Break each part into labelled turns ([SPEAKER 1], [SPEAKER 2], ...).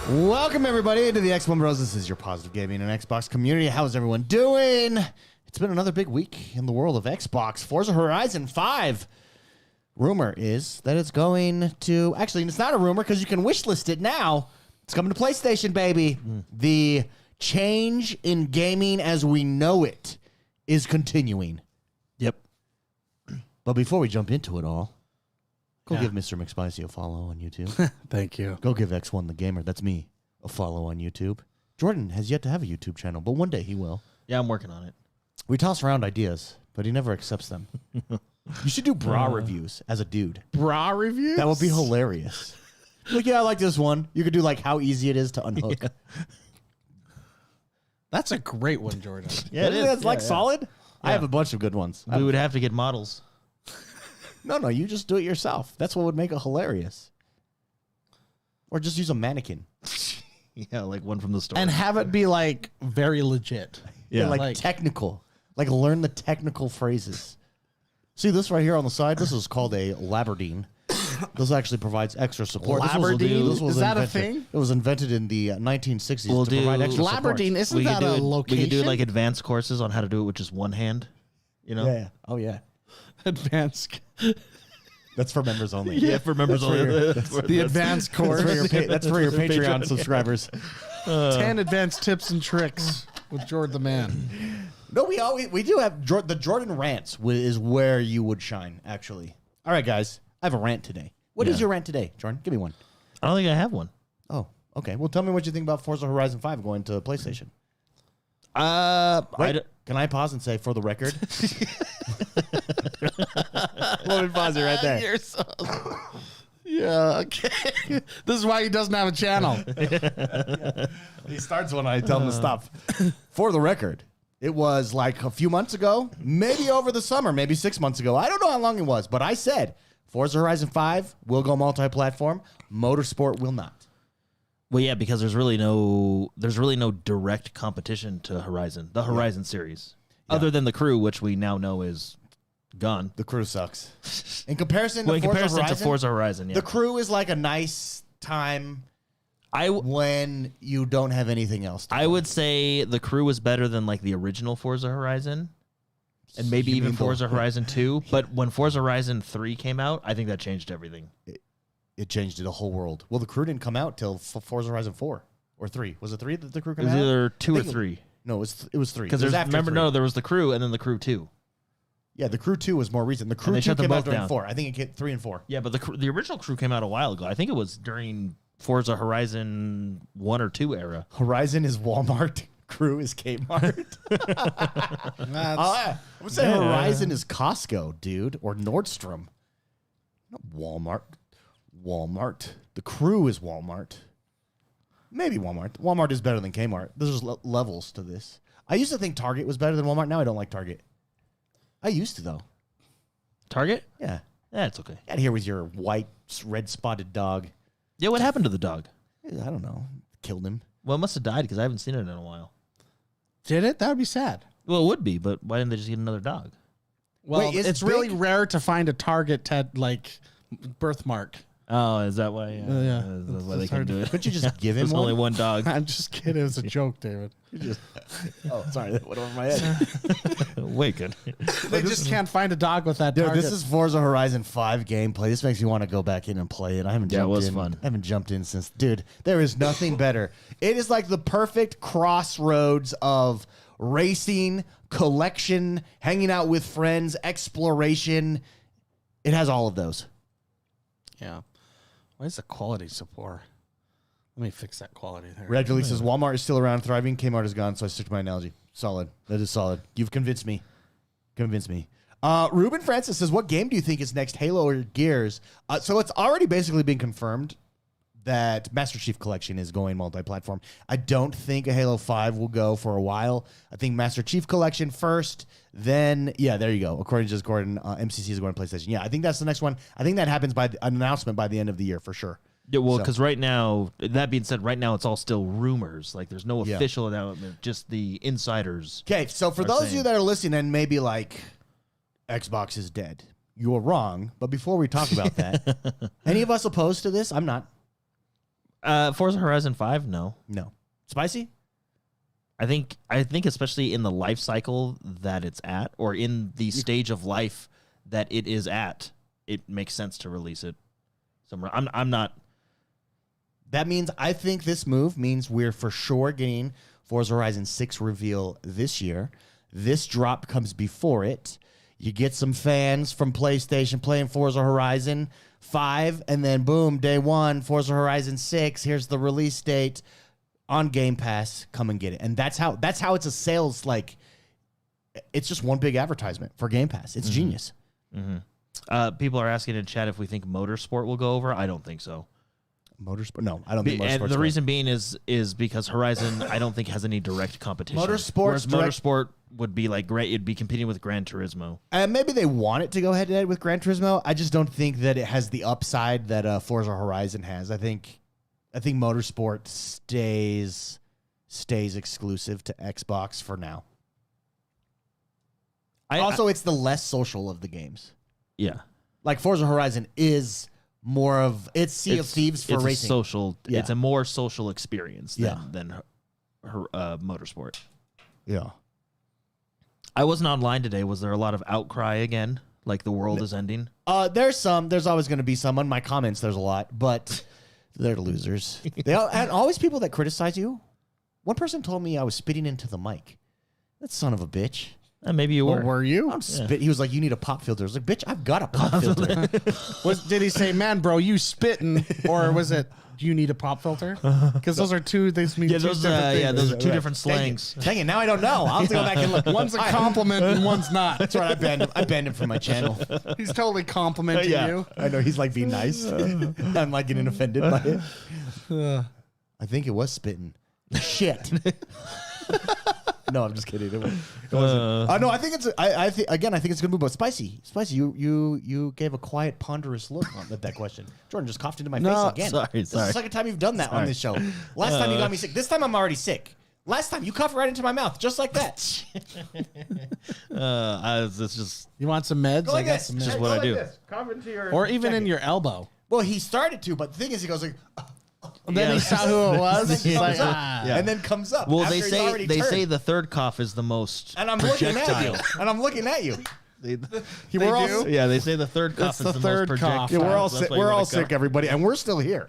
[SPEAKER 1] Welcome, everybody, to the XoneBros. This is your positive gaming and Xbox community. How's everyone doing? It's been another big week in the world of Xbox. Forza Horizon 5. Rumor is that it's going to... Actually, it's not a rumor because you can wishlist it now. It's coming to PlayStation, baby. The change in gaming as we know it is continuing.
[SPEAKER 2] Yep.
[SPEAKER 1] But before we jump into it all, go give Mr. McSpicy a follow on YouTube.
[SPEAKER 2] Thank you.
[SPEAKER 1] Go give X1 the Gamer, that's me, a follow on YouTube. Jordan has yet to have a YouTube channel, but one day he will.
[SPEAKER 2] Yeah, I'm working on it.
[SPEAKER 1] We toss around ideas, but he never accepts them. You should do bra reviews as a dude.
[SPEAKER 3] Bra reviews?
[SPEAKER 1] That would be hilarious. Like, yeah, I like this one. You could do like how easy it is to unhook. Yeah.
[SPEAKER 3] That's a great one, Jordan.
[SPEAKER 1] Yeah, it is. That's like solid. Yeah. I have a bunch of good ones.
[SPEAKER 2] We would have to get models.
[SPEAKER 1] No, you just do it yourself. That's what would make it hilarious. Or just use a mannequin.
[SPEAKER 2] Yeah, like one from the store.
[SPEAKER 3] And have it be like very legit.
[SPEAKER 1] Yeah, like technical. Like learn the technical phrases. See this right here on the side? This is called a labardine. This actually provides extra support.
[SPEAKER 3] Labardine?
[SPEAKER 1] This was
[SPEAKER 3] is that
[SPEAKER 1] invented,
[SPEAKER 3] a thing?
[SPEAKER 1] It was invented in the 1960s
[SPEAKER 2] We'll
[SPEAKER 1] to provide extra
[SPEAKER 3] Labardine,
[SPEAKER 1] support.
[SPEAKER 3] isn't that a location?
[SPEAKER 2] We could do like advanced courses on how to do it with just one hand. You know?
[SPEAKER 1] Yeah. Oh, yeah.
[SPEAKER 3] Advanced.
[SPEAKER 1] That's for members only.
[SPEAKER 2] Yeah, for members only.
[SPEAKER 3] The advanced course.
[SPEAKER 1] That's for your Patreon subscribers.
[SPEAKER 3] 10 advanced tips and tricks with Jordan the Man.
[SPEAKER 1] No, we do have the Jordan rants is where you would shine, actually. All right, guys. I have a rant today. What is your rant today, Jordan? Give me one.
[SPEAKER 2] I don't think I have one.
[SPEAKER 1] Oh, okay. Well, tell me what you think about Forza Horizon 5 going to PlayStation. Wait, can I pause and say, for the record? Let me pause it right there.
[SPEAKER 3] You're so... Yeah, okay. This is why he doesn't have a channel.
[SPEAKER 1] He starts when I tell him to stop. For the record, it was like a few months ago, maybe over the summer, maybe 6 months ago. I don't know how long it was, but I said Forza Horizon 5 will go multi-platform. Motorsport will not.
[SPEAKER 2] Well, yeah, because there's really no direct competition to Horizon, the Horizon series, other than the Crew, which we now know is gone.
[SPEAKER 1] The Crew sucks. In comparison to
[SPEAKER 2] Forza Horizon, yeah.
[SPEAKER 1] The Crew is like a nice time when you don't have anything else to play.
[SPEAKER 2] I would say the Crew was better than like the original Forza Horizon, and maybe even Forza Horizon 2. But when Forza Horizon 3 came out, I think that changed everything.
[SPEAKER 1] It changed the whole world. Well, the Crew didn't come out till Forza Horizon 4 or 3. Was it 3 that the Crew came out?
[SPEAKER 2] It was either 2 or 3.
[SPEAKER 1] No, it was 3.
[SPEAKER 2] Because there was the Crew and then the Crew 2.
[SPEAKER 1] Yeah, the Crew 2 was more recent. The Crew 2 came out during 4. I think it came 3 and 4.
[SPEAKER 2] Yeah, but the original Crew came out a while ago. I think it was during Forza Horizon 1 or 2 era.
[SPEAKER 1] Horizon is Walmart. Crew is Kmart. I would say Horizon is Costco, dude, or Nordstrom. Not Walmart. Walmart. The Crew is Walmart. Maybe Walmart. Walmart is better than Kmart. There's levels to this. I used to think Target was better than Walmart. Now I don't like Target. I used to, though.
[SPEAKER 2] Target?
[SPEAKER 1] Yeah.
[SPEAKER 2] Yeah, it's okay.
[SPEAKER 1] Out here with your white, red-spotted dog.
[SPEAKER 2] Yeah, what happened to the dog?
[SPEAKER 1] I don't know. Killed him.
[SPEAKER 2] Well, it must have died because I haven't seen it in a while.
[SPEAKER 3] Did it? That would be sad.
[SPEAKER 2] Well, it would be, but why didn't they just get another dog?
[SPEAKER 3] Well, it's really rare to find a Target birthmark.
[SPEAKER 2] Oh, is that why?
[SPEAKER 3] Yeah.
[SPEAKER 2] That's why they couldn't do it.
[SPEAKER 1] Couldn't you just give him
[SPEAKER 2] There's
[SPEAKER 1] one?
[SPEAKER 2] only one dog.
[SPEAKER 3] I'm just kidding. It was a joke, David.
[SPEAKER 1] Oh, sorry. That went over my head.
[SPEAKER 2] Wait, good.
[SPEAKER 3] They just can't find a dog with that
[SPEAKER 1] Dude,
[SPEAKER 3] Target.
[SPEAKER 1] this is Forza Horizon 5 gameplay. This makes me want to go back in and play it. I haven't jumped in.
[SPEAKER 2] Fun.
[SPEAKER 1] I haven't jumped in since. Dude, there is nothing better. It is like the perfect crossroads of racing, collection, hanging out with friends, exploration. It has all of those.
[SPEAKER 3] Yeah. Why is the quality so poor? Let me fix that quality there.
[SPEAKER 1] Red Glee says Walmart is still around, thriving. Kmart is gone, so I stick to my analogy. Solid. That is solid. You've convinced me. Ruben Francis says, what game do you think is next, Halo or Gears? So it's already basically been confirmed that Master Chief Collection is going multi-platform. I don't think a Halo 5 will go for a while. I think Master Chief Collection first, then, yeah, there you go. According to Just Gordon, MCC is going to PlayStation. Yeah, I think that's the next one. I think that happens by an announcement by the end of the year for sure.
[SPEAKER 2] Yeah, well, because right now, that being said, right now it's all still rumors. Like, there's no official announcement, just the insiders.
[SPEAKER 1] Okay, so for those of you that are listening and maybe like, Xbox is dead, you're wrong. But before we talk about that, any of us opposed to this? I'm not.
[SPEAKER 2] Forza Horizon 5, no.
[SPEAKER 1] No. Spicy?
[SPEAKER 2] I think especially in the life cycle that it's at, or in the stage of life that it is at, it makes sense to release it somewhere. I'm not.
[SPEAKER 1] That means I think this move means we're for sure getting Forza Horizon 6 reveal this year. This drop comes before it. You get some fans from PlayStation playing Forza Horizon 5, and then boom, day one, Forza Horizon 6. Here's the release date on Game Pass. Come and get it. And that's how it's a sales, like, it's just one big advertisement for Game Pass. It's genius.
[SPEAKER 2] Mm-hmm. People are asking in chat if we think Motorsport will go over. I don't think so.
[SPEAKER 1] Motorsport? No, I don't think Motorsport.
[SPEAKER 2] And the reason being is because Horizon, I don't think has any direct competition.
[SPEAKER 1] Motorsport's
[SPEAKER 2] Motorsport would be like great. It'd be competing with Gran Turismo.
[SPEAKER 1] Maybe they want it to go head to head with Gran Turismo. I just don't think that it has the upside that Forza Horizon has. I think Motorsport stays exclusive to Xbox for now. It's the less social of the games.
[SPEAKER 2] Yeah,
[SPEAKER 1] like Forza Horizon is more of Sea of Thieves for racing.
[SPEAKER 2] It's a more social experience than Motorsport.
[SPEAKER 1] Yeah.
[SPEAKER 2] I wasn't online today. Was there a lot of outcry again? Like the world is ending?
[SPEAKER 1] There's some. There's always going to be some. On my comments, there's a lot, but they're losers. And always people that criticize you. One person told me I was spitting into the mic. That son of a bitch.
[SPEAKER 2] Maybe you were.
[SPEAKER 3] Were you?
[SPEAKER 1] He was like, you need a pop filter. I was like, bitch, I've got a pop filter.
[SPEAKER 3] Did he say, man, bro, you spitting? Or was it, you need a pop filter? Because those are two, those mean two different things.
[SPEAKER 2] Those are two different slangs.
[SPEAKER 1] Dang it, now I don't know. I'll have to go back and look.
[SPEAKER 3] One's a compliment and one's not.
[SPEAKER 1] That's right, I banned him from my channel.
[SPEAKER 3] He's totally complimenting you.
[SPEAKER 1] I know, he's like being nice. I'm like getting offended by it. I think it was spitting. Shit. No, I'm just kidding. It wasn't. No, I think it's. I think it's gonna move. But spicy. You gave a quiet, ponderous look at that question. Jordan just coughed into my face again.
[SPEAKER 2] Sorry.
[SPEAKER 1] This is the second time you've done that on this show. Last time you got me sick. This time I'm already sick. Last time you coughed right into my mouth, just like that.
[SPEAKER 2] It's just.
[SPEAKER 3] You want some meds?
[SPEAKER 1] Like
[SPEAKER 3] I got some meds.
[SPEAKER 2] Just what I do.
[SPEAKER 1] Cough into your
[SPEAKER 3] or even in your elbow.
[SPEAKER 1] Well, he started to, but the thing is, he goes like.
[SPEAKER 3] And then he saw who it was.
[SPEAKER 1] He's like, and then comes up.
[SPEAKER 2] Well, they say the third cough is the most.
[SPEAKER 1] And I'm looking at you.
[SPEAKER 2] They say the third cough is the
[SPEAKER 3] third
[SPEAKER 2] most
[SPEAKER 3] cough.
[SPEAKER 1] Yeah, we're all sick, everybody, and we're still here.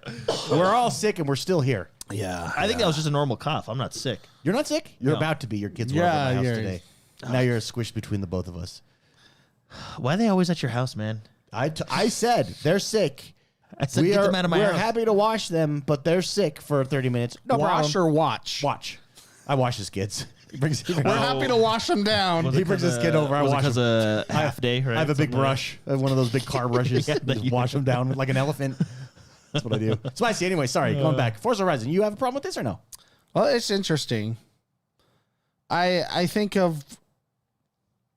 [SPEAKER 1] We're all sick, and we're still here.
[SPEAKER 3] Yeah,
[SPEAKER 2] I think that was just a normal cough. I'm not sick.
[SPEAKER 1] You're not sick? You're about to be. Your kids were over at my house today. Now you're squished between the both of us.
[SPEAKER 2] Why are they always at your house, man?
[SPEAKER 1] I said they're sick.
[SPEAKER 2] I said get them out of my house.
[SPEAKER 1] We're happy to wash them, but they're sick for 30 minutes. No
[SPEAKER 3] wash
[SPEAKER 1] problem.
[SPEAKER 3] or watch?
[SPEAKER 1] Watch. I wash his kids.
[SPEAKER 3] We're happy to wash them down.
[SPEAKER 1] He brings his kid over. I wash
[SPEAKER 2] because
[SPEAKER 1] him.
[SPEAKER 2] a half day, right?
[SPEAKER 1] I have a big brush. I have one of those big car brushes. Just wash them down like an elephant. That's what I do. Spicy. Anyway, sorry. Going back. Forza Horizon. You have a problem with this or no?
[SPEAKER 3] Well, it's interesting. I think of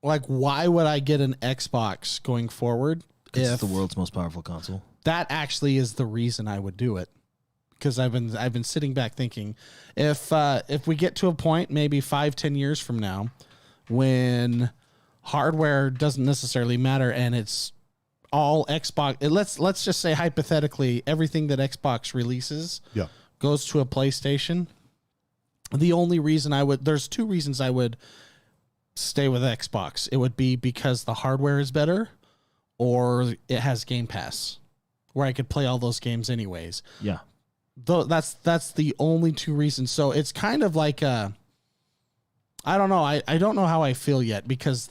[SPEAKER 3] like, why would I get an Xbox going forward?
[SPEAKER 2] It's the world's most powerful console.
[SPEAKER 3] That actually is the reason I would do it, because I've been sitting back thinking, if we get to a point maybe 5-10 years from now when hardware doesn't necessarily matter and it's all Xbox, let's just say hypothetically everything that Xbox releases goes to a PlayStation. The only reason there's two reasons I would stay with Xbox. It would be because the hardware is better, or it has Game Pass, where I could play all those games anyways.
[SPEAKER 2] Yeah.
[SPEAKER 3] Though that's the only two reasons. So it's kind of like I don't know. I don't know how I feel yet, because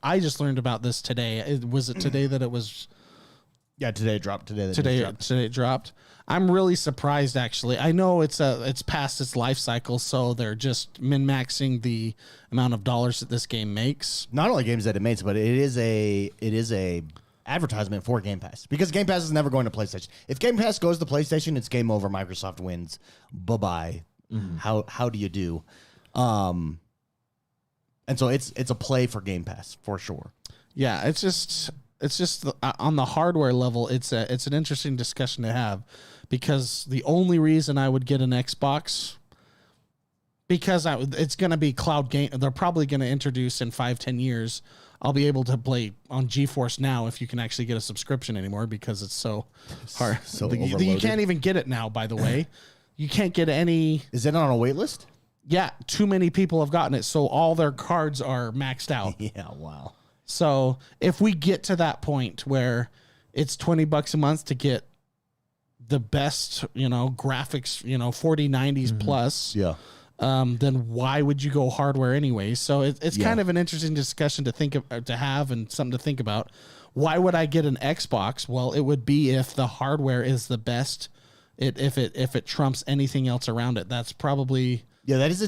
[SPEAKER 3] I just learned about this today. Was it today that it was?
[SPEAKER 1] Yeah, today it dropped. Today
[SPEAKER 3] it dropped. I'm really surprised, actually. I know it's past its life cycle, so they're just min-maxing the amount of dollars that this game makes.
[SPEAKER 1] Not only games that it makes, but it is a advertisement for Game Pass, because Game Pass is never going to PlayStation. If Game Pass goes to PlayStation, it's game over. Microsoft wins. Bye-bye. Mm-hmm. How do you do? And so it's a play for Game Pass for sure.
[SPEAKER 3] Yeah, it's just on the hardware level, it's an interesting discussion to have, because the only reason I would get an Xbox, because it's going to be cloud game. They're probably going to introduce in 5-10 years I'll be able to play on GeForce Now if you can actually get a subscription anymore because it's so hard.
[SPEAKER 1] So
[SPEAKER 3] you
[SPEAKER 1] overloaded.
[SPEAKER 3] can't even get it now, by the way. You can't get any.
[SPEAKER 1] Is it on a wait list?
[SPEAKER 3] Yeah, too many people have gotten it, so all their cards are maxed out.
[SPEAKER 1] Yeah, wow.
[SPEAKER 3] So if we get to that point where it's $20 a month to get the best, graphics, 4090s plus,
[SPEAKER 1] Yeah.
[SPEAKER 3] then why would you go hardware anyway? So it's kind of an interesting discussion to have and something to think about. Why would I get an Xbox? Well, it would be if the hardware is the best. If it trumps anything else around it. That's probably.
[SPEAKER 1] Yeah, that is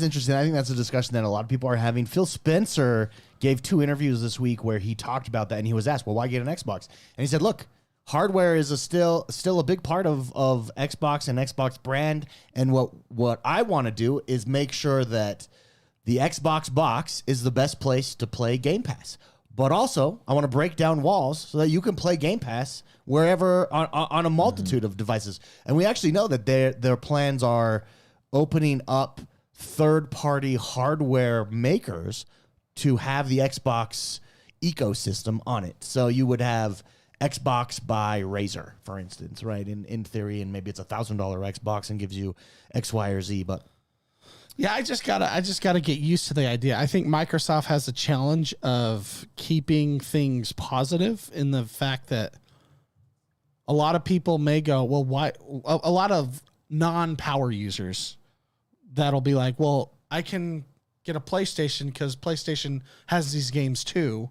[SPEAKER 1] interesting. I think that's a discussion that a lot of people are having. Phil Spencer gave 2 interviews this week where he talked about that, and he was asked, "Well, why get an Xbox?" And he said, "Look, hardware is still a big part of Xbox and Xbox brand, and what I want to do is make sure that the Xbox box is the best place to play Game Pass. But also, I want to break down walls so that you can play Game Pass wherever on a multitude of devices." And we actually know that their plans are opening up third-party hardware makers to have the Xbox ecosystem on it. So you would have Xbox by Razer, for instance, right? In theory, and maybe it's $1,000 Xbox and gives you X, Y, or Z. But
[SPEAKER 3] yeah, I just gotta get used to the idea. I think Microsoft has a challenge of keeping things positive in the fact that a lot of people may go, well, why? A lot of non-power users that'll be like, well, I can get a PlayStation because PlayStation has these games too.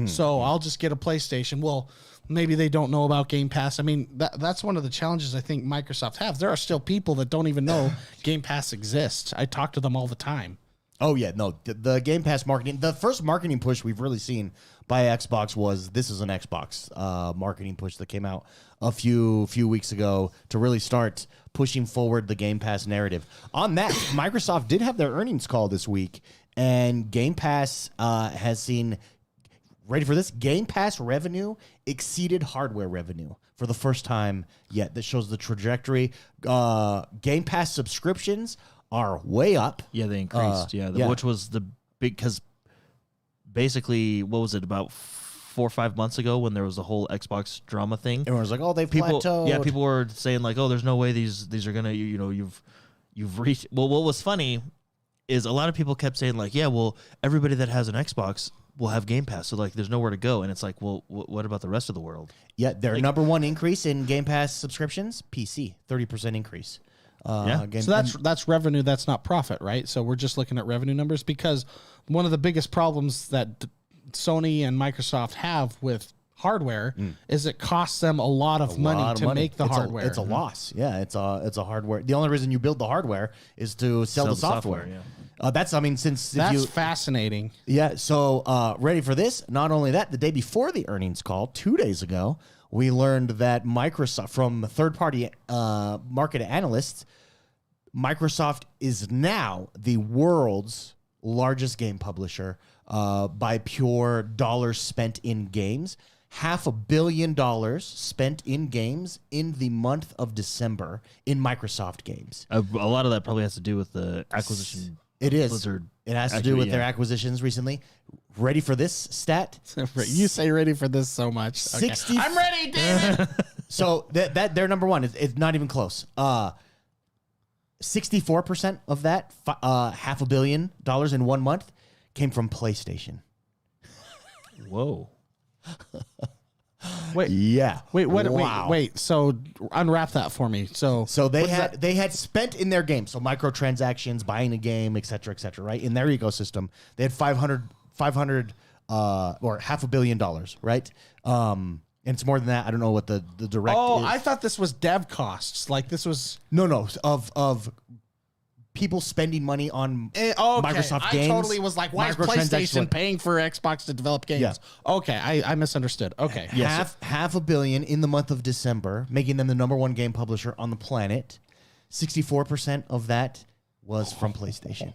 [SPEAKER 3] So I'll just get a PlayStation. Well, maybe they don't know about Game Pass. I mean, that's one of the challenges I think Microsoft has. There are still people that don't even know Game Pass exists. I talk to them all the time.
[SPEAKER 1] oh yeah, no, the Game Pass marketing, the first marketing push we've really seen by Xbox was this is an Xbox marketing push that came out a few weeks ago to really start pushing forward the Game Pass narrative. On that, Microsoft did have their earnings call this week, and Game Pass has seen, ready for this, Game Pass revenue exceeded hardware revenue for the first time yet. That shows the trajectory. Game Pass subscriptions are way up.
[SPEAKER 2] Yeah, they increased. Which was the big, because basically, what was it, about 4 or 5 months ago when there was the whole Xbox drama thing?
[SPEAKER 1] Everyone was like, "Oh, they've
[SPEAKER 2] People,
[SPEAKER 1] plateaued."
[SPEAKER 2] yeah, people were saying like, "Oh, there's no way these are gonna, you've reached." Well, what was funny is a lot of people kept saying like, "Yeah, well, everybody that has an Xbox will have Game Pass, so like, there's nowhere to go." And it's like, well, what about the rest of the world?
[SPEAKER 1] Yeah, their number one increase in Game Pass subscriptions, PC, 30% increase.
[SPEAKER 3] So that's revenue. That's not profit, right? So we're just looking at revenue numbers, because one of the biggest problems that Sony and Microsoft have with hardware is it costs them a lot of money to make the hardware.
[SPEAKER 1] It's a loss. Yeah, it's a hardware. The only reason you build the hardware is to sell the software. That's
[SPEAKER 3] fascinating.
[SPEAKER 1] Yeah. So ready for this? Not only that, the day before the earnings call, 2 days ago, we learned that Microsoft, from third-party market analysts, Microsoft is now the world's largest game publisher by pure dollars spent in games. $500 million spent in games in the month of December in Microsoft games.
[SPEAKER 2] A lot of that probably has to do with the acquisition.
[SPEAKER 1] It is.
[SPEAKER 2] Blizzard.
[SPEAKER 1] It has to do with their acquisitions recently. Ready for this stat?
[SPEAKER 3] You say ready for this so much.
[SPEAKER 1] 60.
[SPEAKER 3] I'm ready, damn it.
[SPEAKER 1] So that they're number one. It's not even close. 64% of that, $500 million in 1 month, came from PlayStation.
[SPEAKER 2] Whoa.
[SPEAKER 3] Wait.
[SPEAKER 1] Yeah.
[SPEAKER 3] Wait. What?
[SPEAKER 1] Wow.
[SPEAKER 3] Wait. So unwrap that for me. So
[SPEAKER 1] they had spent in their game, so microtransactions, buying a game, et cetera, right? In their ecosystem, they had 500 or $500 million, right? And it's more than that. I don't know what the direct.
[SPEAKER 3] Oh,
[SPEAKER 1] is.
[SPEAKER 3] I thought this was dev costs. Like this was
[SPEAKER 1] no of people spending money on Microsoft games.
[SPEAKER 3] I totally was like, why is PlayStation paying for Xbox to develop games?
[SPEAKER 1] Yeah.
[SPEAKER 3] Okay, I misunderstood. Okay.
[SPEAKER 1] $500 million in the month of December, making them the number one game publisher on the planet. 64% of that was from PlayStation.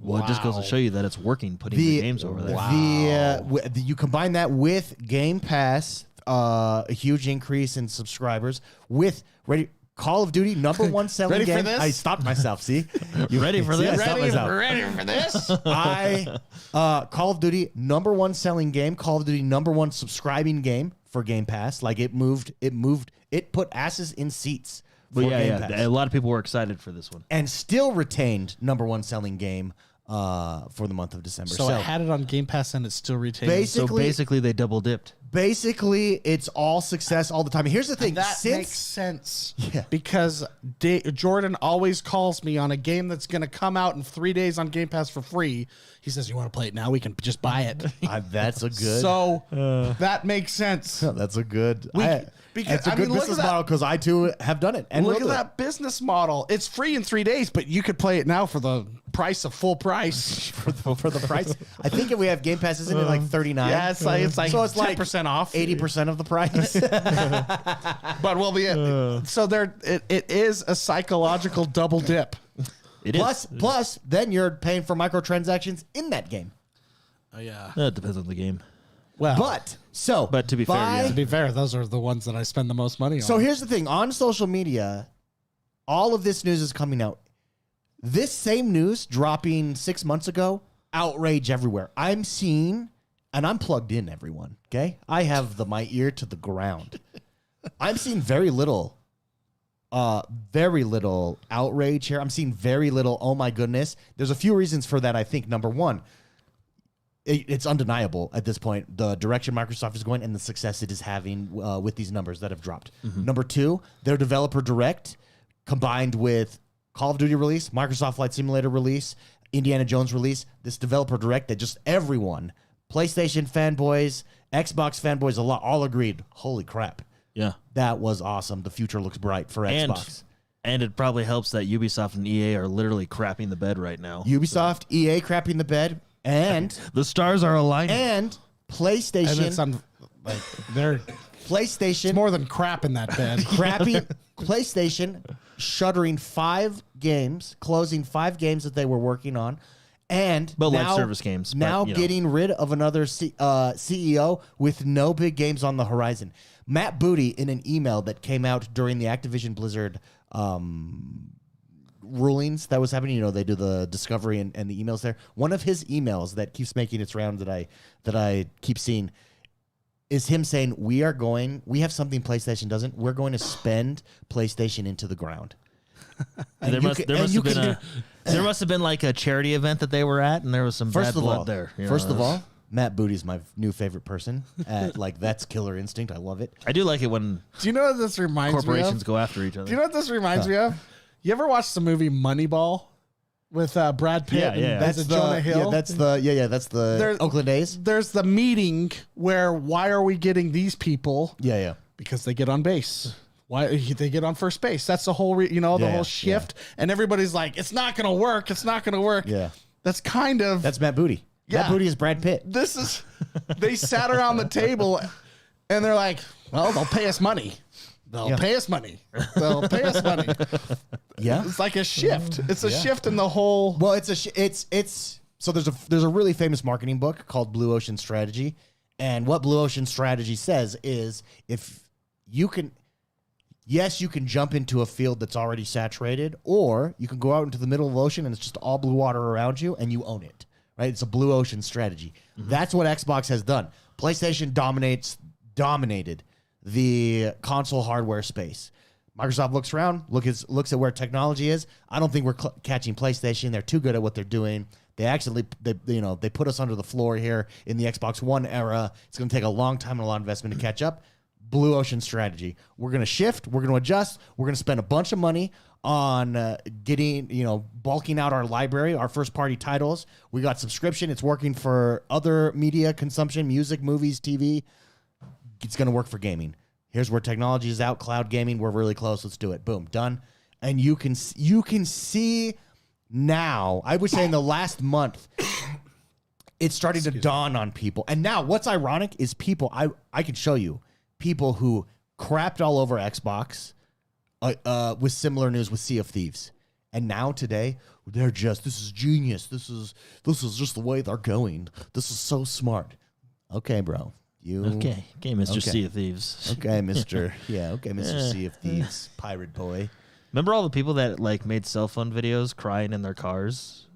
[SPEAKER 2] Well, it just goes to show you that it's working, putting the games over there.
[SPEAKER 1] Wow. You combine that with Game Pass, a huge increase in subscribers, with Call of Duty #1 selling
[SPEAKER 3] Ready for
[SPEAKER 1] game.
[SPEAKER 3] this?
[SPEAKER 1] I stopped myself. See,
[SPEAKER 2] You ready for
[SPEAKER 1] See, I
[SPEAKER 2] this?
[SPEAKER 1] stopped myself.
[SPEAKER 3] ready for this?
[SPEAKER 1] Call of Duty #1 selling game. Call of Duty #1 subscribing game for Game Pass. Like it put asses in seats.
[SPEAKER 2] But
[SPEAKER 1] For Game
[SPEAKER 2] yeah,
[SPEAKER 1] Pass.
[SPEAKER 2] a lot of people were excited for this one.
[SPEAKER 1] And still retained #1 selling game for the month of December.
[SPEAKER 3] So it had it on Game Pass and it's still retained.
[SPEAKER 1] Basically-
[SPEAKER 2] So basically, they double dipped.
[SPEAKER 1] basically, it's all success all the time. Here's the thing:
[SPEAKER 3] That
[SPEAKER 1] since
[SPEAKER 3] makes sense.
[SPEAKER 1] Yeah.
[SPEAKER 3] Because Jordan always calls me on a game that's going to come out in 3 days on Game Pass for free. He says, "You want to play it now? We can just buy it."
[SPEAKER 1] that's a good.
[SPEAKER 3] So that makes sense.
[SPEAKER 1] That's a good.
[SPEAKER 3] because-
[SPEAKER 1] It's a
[SPEAKER 3] I
[SPEAKER 1] good
[SPEAKER 3] mean, look
[SPEAKER 1] business
[SPEAKER 3] at that-
[SPEAKER 1] model because I too have done it. And
[SPEAKER 3] Look
[SPEAKER 1] will
[SPEAKER 3] at
[SPEAKER 1] do it.
[SPEAKER 3] that business model. It's free in 3 days, but you could play it now for the price of full price.
[SPEAKER 1] for the price. I think if we have Game Pass, isn't it like 39?
[SPEAKER 3] Yeah, it's like
[SPEAKER 1] so it's like
[SPEAKER 3] 10% off.
[SPEAKER 1] 80% of the price.
[SPEAKER 3] But we'll be so there. It is a psychological double dip.
[SPEAKER 2] It is.
[SPEAKER 1] plus, then you're paying for microtransactions in that game.
[SPEAKER 3] Oh yeah.
[SPEAKER 2] It depends on the game.
[SPEAKER 3] Well,
[SPEAKER 1] But
[SPEAKER 2] to be fair, yeah.
[SPEAKER 3] to be fair, those are the ones that I spend the most money on.
[SPEAKER 1] So here's the thing: on social media, all of this news is coming out. This same news dropping 6 months ago, outrage everywhere. I'm seeing, and I'm plugged in, everyone. Okay, I have my ear to the ground. I'm seeing very little outrage here. I'm seeing very little. Oh my goodness! There's a few reasons for that. I think number one, it's undeniable at this point the direction Microsoft is going and the success it is having with these numbers that have dropped. Number two, their developer direct combined with Call of Duty release, Microsoft Flight Simulator release, Indiana Jones release, this developer direct that just everyone, PlayStation fanboys, Xbox fanboys, all agreed. Holy crap.
[SPEAKER 2] Yeah.
[SPEAKER 1] That was awesome. The future looks bright for Xbox.
[SPEAKER 2] And it probably helps that Ubisoft and EA are literally crapping the bed right now.
[SPEAKER 1] Ubisoft, EA crapping the bed, and
[SPEAKER 2] The stars are aligning.
[SPEAKER 1] and PlayStation.
[SPEAKER 3] and it's they're
[SPEAKER 1] PlayStation
[SPEAKER 3] it's more than crap in that bed.
[SPEAKER 1] crappy PlayStation shuttering 5 games, closing 5 games that they were working on, and
[SPEAKER 2] But like
[SPEAKER 1] now,
[SPEAKER 2] service games, but,
[SPEAKER 1] Now
[SPEAKER 2] you know.
[SPEAKER 1] getting rid of another CEO with no big games on the horizon. Matt Booty, in an email that came out during the Activision Blizzard rulings that was happening, they do the discovery and the emails there. One of his emails that keeps making its round that I keep seeing is him saying, we have something PlayStation doesn't. We're going to spend PlayStation into the ground. And
[SPEAKER 2] There must have been like a charity event that they were at, and there was some bad blood there.
[SPEAKER 1] First of all, Matt Booty's my new favorite person. That's Killer Instinct. I love it.
[SPEAKER 2] I do like it when
[SPEAKER 3] Do you know what this reminds me
[SPEAKER 2] corporations
[SPEAKER 3] of?
[SPEAKER 2] go after each other.
[SPEAKER 3] Do you know what this reminds me of? You ever watched the movie Moneyball with Brad Pitt?
[SPEAKER 2] Yeah, yeah.
[SPEAKER 3] And
[SPEAKER 1] That's
[SPEAKER 3] Jonah Hill.
[SPEAKER 1] That's the
[SPEAKER 3] There's-
[SPEAKER 1] Oakland A's.
[SPEAKER 3] There's the meeting where why are we getting these people?
[SPEAKER 1] Yeah.
[SPEAKER 3] Because they get on base. Why they get on first base? That's the whole whole shift. And everybody's like, it's not gonna work. It's not gonna work.
[SPEAKER 1] Yeah.
[SPEAKER 3] That's kind of
[SPEAKER 1] That's Matt Booty.
[SPEAKER 3] Yeah.
[SPEAKER 1] Matt Booty is Brad Pitt.
[SPEAKER 3] this is. They sat around the table, and they're like, well, they'll pay us money. They'll pay us money. They'll pay us money.
[SPEAKER 1] Yeah.
[SPEAKER 3] It's like a shift. It's a shift in the whole.
[SPEAKER 1] Well, so there's a really famous marketing book called Blue Ocean Strategy, and what Blue Ocean Strategy says is if you can, yes, you can jump into a field that's already saturated, or you can go out into the middle of the ocean and it's just all blue water around you and you own it. Right? It's a Blue Ocean Strategy. That's what Xbox has done. PlayStation dominated the console hardware space. Microsoft looks around, looks at where technology is. I don't think we're catching PlayStation. They're too good at what they're doing. They put us under the floor here in the Xbox One era. It's going to take a long time and a lot of investment to catch up. Blue Ocean Strategy. We're going to shift. We're going to adjust. We're going to spend a bunch of money on bulking out our library, our first party titles. We got subscription. It's working for other media consumption, music, movies, TV. It's going to work for gaming. Here's where technology is out. Cloud gaming. We're really close. Let's do it. Boom. Done. And you can see now, I would say in the last month, it's starting to dawn on people. And now what's ironic is people, I can show you, people who crapped all over Xbox with similar news with Sea of Thieves. And now today, they're this is genius. This is just the way they're going. This is so smart. Okay, bro. You
[SPEAKER 2] Okay, Mr.
[SPEAKER 1] Okay.
[SPEAKER 2] Sea of Thieves.
[SPEAKER 1] Okay, Mr. Yeah, okay, Mr. Sea of Thieves, pirate boy.
[SPEAKER 2] Remember all the people that like made cell phone videos crying in their cars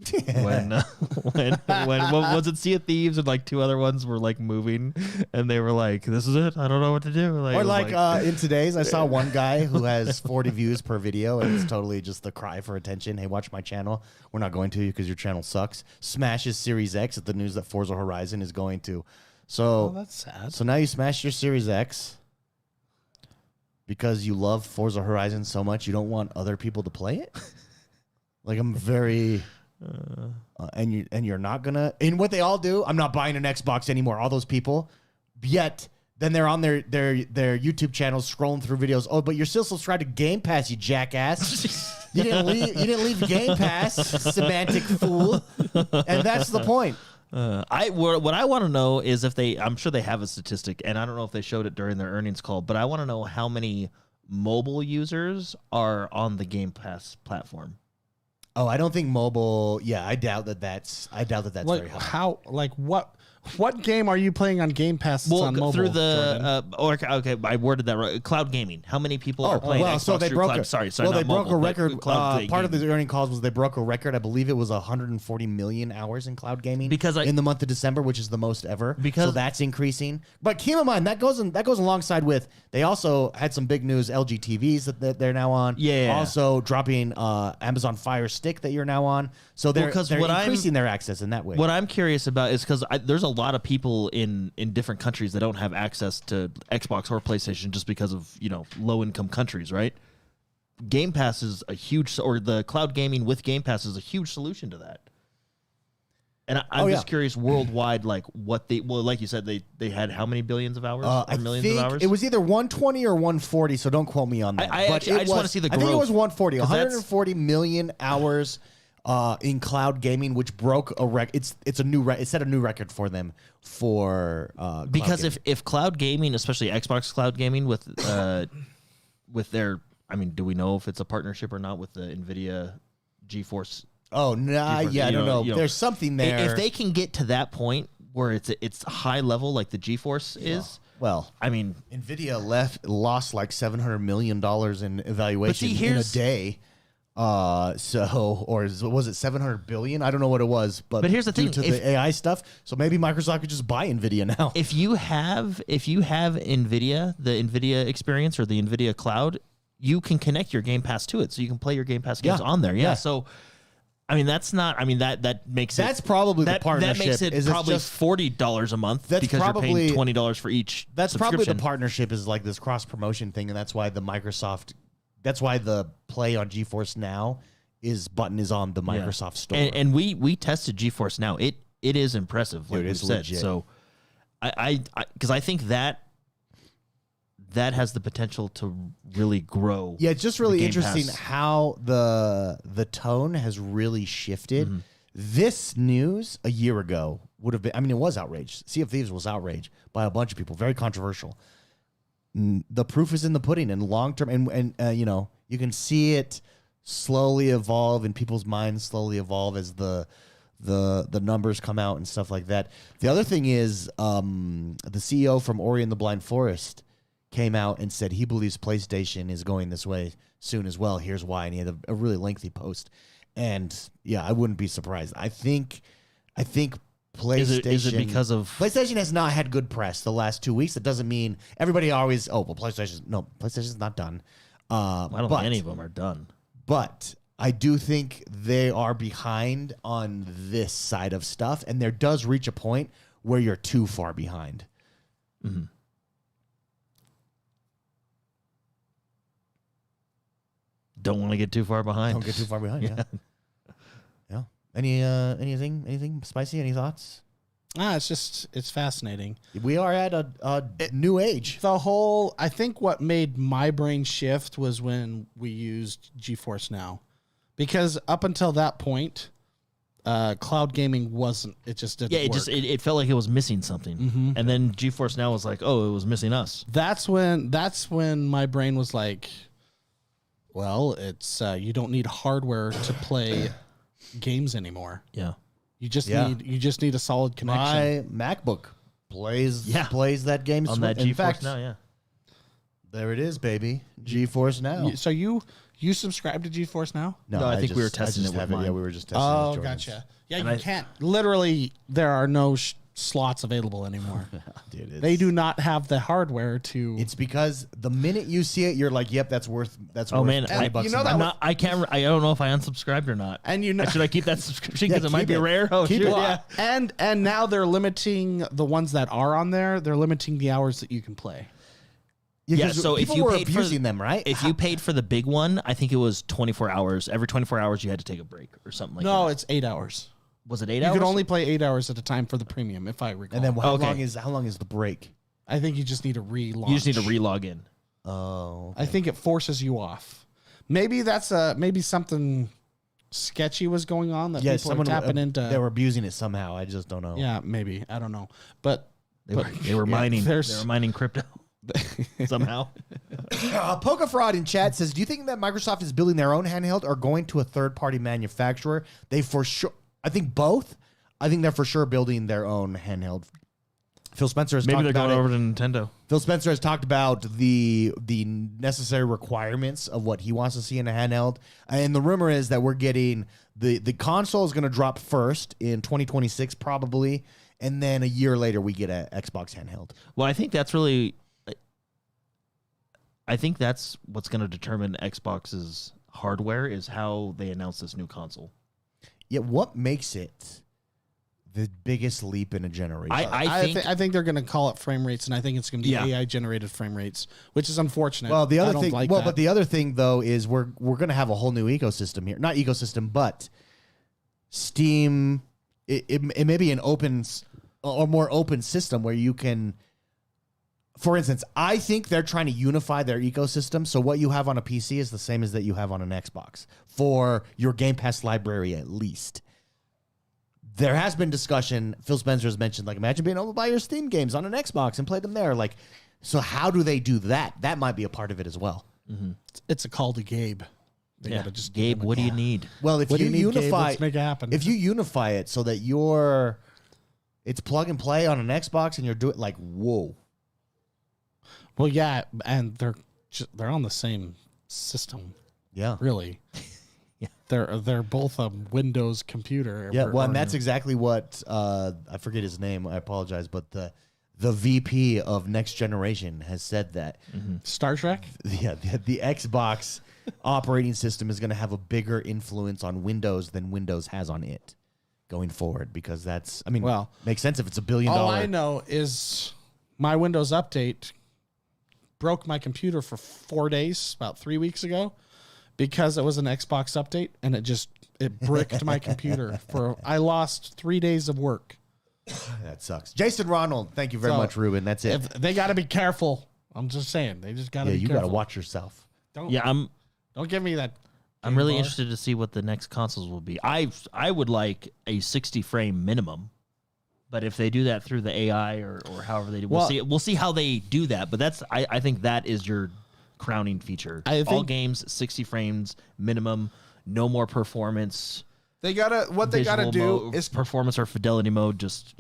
[SPEAKER 2] when what was it? Sea of Thieves and like two other ones were like moving, and they were like, "This is it. I don't know what to do." Like,
[SPEAKER 1] Or
[SPEAKER 2] it was
[SPEAKER 1] like in today's, I saw one guy who has 40 views per video, and it's totally just the cry for attention. Hey, watch my channel. We're not going to because your channel sucks. Smashes Series X at the news that Forza Horizon is going to. So
[SPEAKER 3] that's sad.
[SPEAKER 1] So now you smash your Series X because you love Forza Horizon so much you don't want other people to play it. Like I'm very, and you're not gonna. And what they all do, I'm not buying an Xbox anymore. All those people, yet then they're on their YouTube channels scrolling through videos. Oh, but you're still subscribed to Game Pass, you jackass. You didn't leave Game Pass, semantic fool. And that's the point.
[SPEAKER 2] what I want to know is if I'm sure they have a statistic, and I don't know if they showed it during their earnings call, but I want to know how many mobile users are on the Game Pass platform.
[SPEAKER 1] Oh, I don't think mobile. Yeah, I doubt that that's
[SPEAKER 3] like,
[SPEAKER 1] very high.
[SPEAKER 3] How? Like what game are you playing on Game Pass? That's on mobile
[SPEAKER 2] through the okay, I worded that right. Cloud gaming. How many people are playing?
[SPEAKER 1] Well,
[SPEAKER 2] Xbox
[SPEAKER 1] so they
[SPEAKER 2] through
[SPEAKER 1] broke.
[SPEAKER 2] cloud? Sorry,
[SPEAKER 1] well, they
[SPEAKER 2] not
[SPEAKER 1] broke
[SPEAKER 2] mobile,
[SPEAKER 1] a record.
[SPEAKER 2] Cloud
[SPEAKER 1] Part of
[SPEAKER 2] gaming.
[SPEAKER 1] the earning calls was they broke a record. I believe it was 140 million hours in cloud gaming in the month of December, which is the most ever. So that's increasing. But keep in mind that goes alongside with they also had some big news LG TVs that they're now on.
[SPEAKER 2] Yeah.
[SPEAKER 1] Also dropping Amazon Fire Stick that you're now on. So they're increasing their access in that way.
[SPEAKER 2] What I'm curious about is because there's a lot of people in different countries that don't have access to Xbox or PlayStation just because of low income countries, right? Game Pass is a huge, or the cloud gaming with Game Pass is a huge solution to that. And I'm just curious worldwide, like what like you said, they had how many billions of hours or millions of hours?
[SPEAKER 1] It was either 120 or 140, so don't quote me on that.
[SPEAKER 2] I just want to see the growth.
[SPEAKER 1] I think it was 140, 140 million hours in cloud gaming, which broke a record. It's a new it set a new record for them for
[SPEAKER 2] because if cloud gaming, especially Xbox cloud gaming with their, I mean, do we know if it's a partnership or not with the NVIDIA GeForce?
[SPEAKER 1] Oh no, I don't know. There's something there.
[SPEAKER 2] If they can get to that point where it's high level like the GeForce is.
[SPEAKER 1] Well,
[SPEAKER 2] I mean,
[SPEAKER 1] NVIDIA lost like $700 million in evaluation in a day. Was it 700 billion? I don't know what it was, but
[SPEAKER 2] here's the thing:
[SPEAKER 1] to the AI stuff. So maybe Microsoft could just buy NVIDIA now.
[SPEAKER 2] If you have NVIDIA, the NVIDIA experience or the NVIDIA cloud, you can connect your Game Pass to it, so you can play your Game Pass games on there. Yeah. So, I mean, that makes
[SPEAKER 1] that's probably the partnership.
[SPEAKER 2] That makes it probably $40 a month because you're paying $20 for each.
[SPEAKER 1] That's probably the partnership is like this cross promotion thing, and that's why the play on GeForce Now button is on the Microsoft Store.
[SPEAKER 2] And we tested GeForce Now. It is impressive, like you said.
[SPEAKER 1] Legit.
[SPEAKER 2] So because I think that has the potential to really grow.
[SPEAKER 1] Yeah, it's just really interesting
[SPEAKER 2] Pass.
[SPEAKER 1] how the tone has really shifted. Mm-hmm. This news a year ago would have been, I mean, it was outrage. Sea of Thieves was outrage by a bunch of people, very controversial. The proof is in the pudding, and long term, and you can see it slowly evolve in people's minds, slowly evolve as the numbers come out and stuff like that. The other thing is the CEO from Ori and the Blind Forest came out and said he believes PlayStation is going this way soon as well. Here's why, and he had a really lengthy post. And yeah, I wouldn't be surprised. I think PlayStation
[SPEAKER 2] is it because of
[SPEAKER 1] PlayStation has not had good press the last 2 weeks. That doesn't mean everybody always PlayStation's not done.
[SPEAKER 2] I don't think any of them are done.
[SPEAKER 1] But I do think they are behind on this side of stuff, and there does reach a point where you're too far behind.
[SPEAKER 2] Mm-hmm. Don't want to get too far behind.
[SPEAKER 1] Don't get too far behind. Yeah. Yeah. Anything spicy? Any thoughts?
[SPEAKER 3] It's fascinating.
[SPEAKER 1] We are at a new age.
[SPEAKER 3] I think what made my brain shift was when we used GeForce Now, because up until that point, cloud gaming wasn't. It just didn't.
[SPEAKER 2] Yeah, it felt like it was missing something,
[SPEAKER 3] mm-hmm.
[SPEAKER 2] And then GeForce Now was like, oh, it was missing us.
[SPEAKER 3] That's when my brain was like, well, it's you don't need hardware to play games anymore.
[SPEAKER 2] Yeah.
[SPEAKER 3] You just need a solid connection.
[SPEAKER 1] My MacBook plays that game
[SPEAKER 2] on that
[SPEAKER 1] In
[SPEAKER 2] GeForce
[SPEAKER 1] fact,
[SPEAKER 2] Now. Yeah.
[SPEAKER 1] there it is, baby. GeForce Now.
[SPEAKER 3] So you subscribe to GeForce Now?
[SPEAKER 2] No, I think we were testing it with mine.
[SPEAKER 1] Yeah, we were just testing it.
[SPEAKER 3] Oh,
[SPEAKER 1] with Jordan's.
[SPEAKER 3] gotcha. Yeah,
[SPEAKER 2] And
[SPEAKER 3] you
[SPEAKER 2] I-
[SPEAKER 3] can't. Literally, there are no slots available anymore.
[SPEAKER 1] Dude,
[SPEAKER 3] They do not have the hardware to.
[SPEAKER 1] It's because the minute you see it, you're like, "Yep, that's worth."
[SPEAKER 2] Oh man,
[SPEAKER 1] $20
[SPEAKER 3] you know
[SPEAKER 1] a
[SPEAKER 3] that
[SPEAKER 2] I'm
[SPEAKER 1] month.
[SPEAKER 2] not. I can't. I don't know if I unsubscribed or not.
[SPEAKER 3] And you know,
[SPEAKER 2] Should I keep that subscription
[SPEAKER 1] Yeah,
[SPEAKER 2] because it might
[SPEAKER 1] keep
[SPEAKER 2] be
[SPEAKER 1] it.
[SPEAKER 2] rare? Oh,
[SPEAKER 1] Keep
[SPEAKER 2] shoot,
[SPEAKER 1] it.
[SPEAKER 2] yeah.
[SPEAKER 3] and now they're limiting the ones that are on there. They're limiting the hours that you can play.
[SPEAKER 2] Yeah,
[SPEAKER 1] 'cause
[SPEAKER 2] so if
[SPEAKER 1] people
[SPEAKER 2] you
[SPEAKER 1] were
[SPEAKER 2] paid for
[SPEAKER 1] abusing them, right?
[SPEAKER 2] If you paid for the big one, I think it was 24 hours. Every 24 hours, you had to take a break or something like
[SPEAKER 3] No,
[SPEAKER 2] that.
[SPEAKER 3] it's 8 hours.
[SPEAKER 2] Was it 8
[SPEAKER 3] You
[SPEAKER 2] hours?
[SPEAKER 3] could only play 8 hours at a time for the premium, if I recall.
[SPEAKER 1] and then how
[SPEAKER 2] Okay.
[SPEAKER 1] long is the break?
[SPEAKER 3] I think you just need to relaunch.
[SPEAKER 2] You just need to relog in.
[SPEAKER 1] Oh,
[SPEAKER 3] I think it forces you off. Maybe that's maybe something sketchy was going on that people are tapping into.
[SPEAKER 1] They were abusing it somehow. I just don't know.
[SPEAKER 3] Yeah, maybe. I don't know. But
[SPEAKER 2] They were mining. They
[SPEAKER 3] there's-
[SPEAKER 2] were mining crypto somehow.
[SPEAKER 1] Poker Fraud in chat says, "Do you think that Microsoft is building their own handheld or going to a third-party manufacturer? They for sure. I think both. I think they're for sure building their own handheld." Phil Spencer has
[SPEAKER 2] Maybe
[SPEAKER 1] talked
[SPEAKER 2] they're
[SPEAKER 1] about
[SPEAKER 2] going
[SPEAKER 1] it.
[SPEAKER 2] over to Nintendo.
[SPEAKER 1] Phil Spencer has talked about the necessary requirements of what he wants to see in a handheld, and the rumor is that we're getting the console is going to drop first in 2026 probably, and then a year later we get an Xbox handheld.
[SPEAKER 2] Well, I think that's really. I think that's what's going to determine Xbox's hardware is how they announce this new console.
[SPEAKER 1] Yet, what makes it the biggest leap in a generation?
[SPEAKER 3] I think they're going to call it frame rates, and I think it's going to be
[SPEAKER 2] Yeah.
[SPEAKER 3] AI generated frame rates, which is unfortunate.
[SPEAKER 1] Well, the
[SPEAKER 3] I
[SPEAKER 1] other
[SPEAKER 3] don't
[SPEAKER 1] thing,
[SPEAKER 3] like
[SPEAKER 1] well,
[SPEAKER 3] that.
[SPEAKER 1] but the other thing though is we're going to have a whole new ecosystem here. Not ecosystem, but Steam. It may be an open or more open system where you can. For instance, I think they're trying to unify their ecosystem. So what you have on a PC is the same as that you have on an Xbox for your Game Pass library, at least. There has been discussion. Phil Spencer has mentioned, like, imagine being able to buy your Steam games on an Xbox and play them there. Like, so how do they do that? That might be a part of it as well.
[SPEAKER 3] it's a call to Gabe. They
[SPEAKER 2] Yeah.
[SPEAKER 3] gotta just give
[SPEAKER 2] Gabe,
[SPEAKER 3] him a
[SPEAKER 2] what do you
[SPEAKER 3] call.
[SPEAKER 2] need?
[SPEAKER 1] Well, if
[SPEAKER 3] What do
[SPEAKER 1] you
[SPEAKER 3] you need, Gabe?
[SPEAKER 1] unify,
[SPEAKER 3] Let's make it happen.
[SPEAKER 1] if you unify it so that it's plug and play on an Xbox and you're doing like, whoa.
[SPEAKER 3] Well, yeah, and they're on the same system,
[SPEAKER 1] Yeah.
[SPEAKER 3] really.
[SPEAKER 2] Yeah.
[SPEAKER 3] They're both a Windows computer.
[SPEAKER 1] Yeah,
[SPEAKER 3] or-
[SPEAKER 1] well, and
[SPEAKER 3] or-
[SPEAKER 1] that's exactly what I forget his name. I apologize, but the VP of Next Generation has said that
[SPEAKER 3] Star Trek.
[SPEAKER 1] the Xbox operating system is going to have a bigger influence on Windows than Windows has on it going forward, because that's
[SPEAKER 3] Well,
[SPEAKER 1] makes sense if it's $1 billion.
[SPEAKER 3] All I know is my Windows update broke my computer for 4 days, about 3 weeks ago, because it was an Xbox update, and it bricked my computer. I lost 3 days of work.
[SPEAKER 1] That sucks. Jason Ronald, thank you very
[SPEAKER 3] So,
[SPEAKER 1] much, Ruben. That's it.
[SPEAKER 3] If they got to be careful. I'm just saying, they just got to
[SPEAKER 1] Yeah,
[SPEAKER 3] be
[SPEAKER 1] you got to
[SPEAKER 3] careful.
[SPEAKER 1] watch yourself.
[SPEAKER 3] Don't
[SPEAKER 2] Yeah,
[SPEAKER 3] don't give me that.
[SPEAKER 2] I'm really
[SPEAKER 3] bar.
[SPEAKER 2] interested to see what the next consoles will be. I would like a 60 frame minimum, but if they do that through the AI or however they do,
[SPEAKER 3] Well-
[SPEAKER 2] we'll see how they do that. But I think that is your crowning feature.
[SPEAKER 3] I
[SPEAKER 2] All
[SPEAKER 3] think-
[SPEAKER 2] games 60 frames minimum, no more performance.
[SPEAKER 3] They gotta
[SPEAKER 2] visual
[SPEAKER 3] do
[SPEAKER 2] mode,
[SPEAKER 3] is
[SPEAKER 2] performance or fidelity mode. Just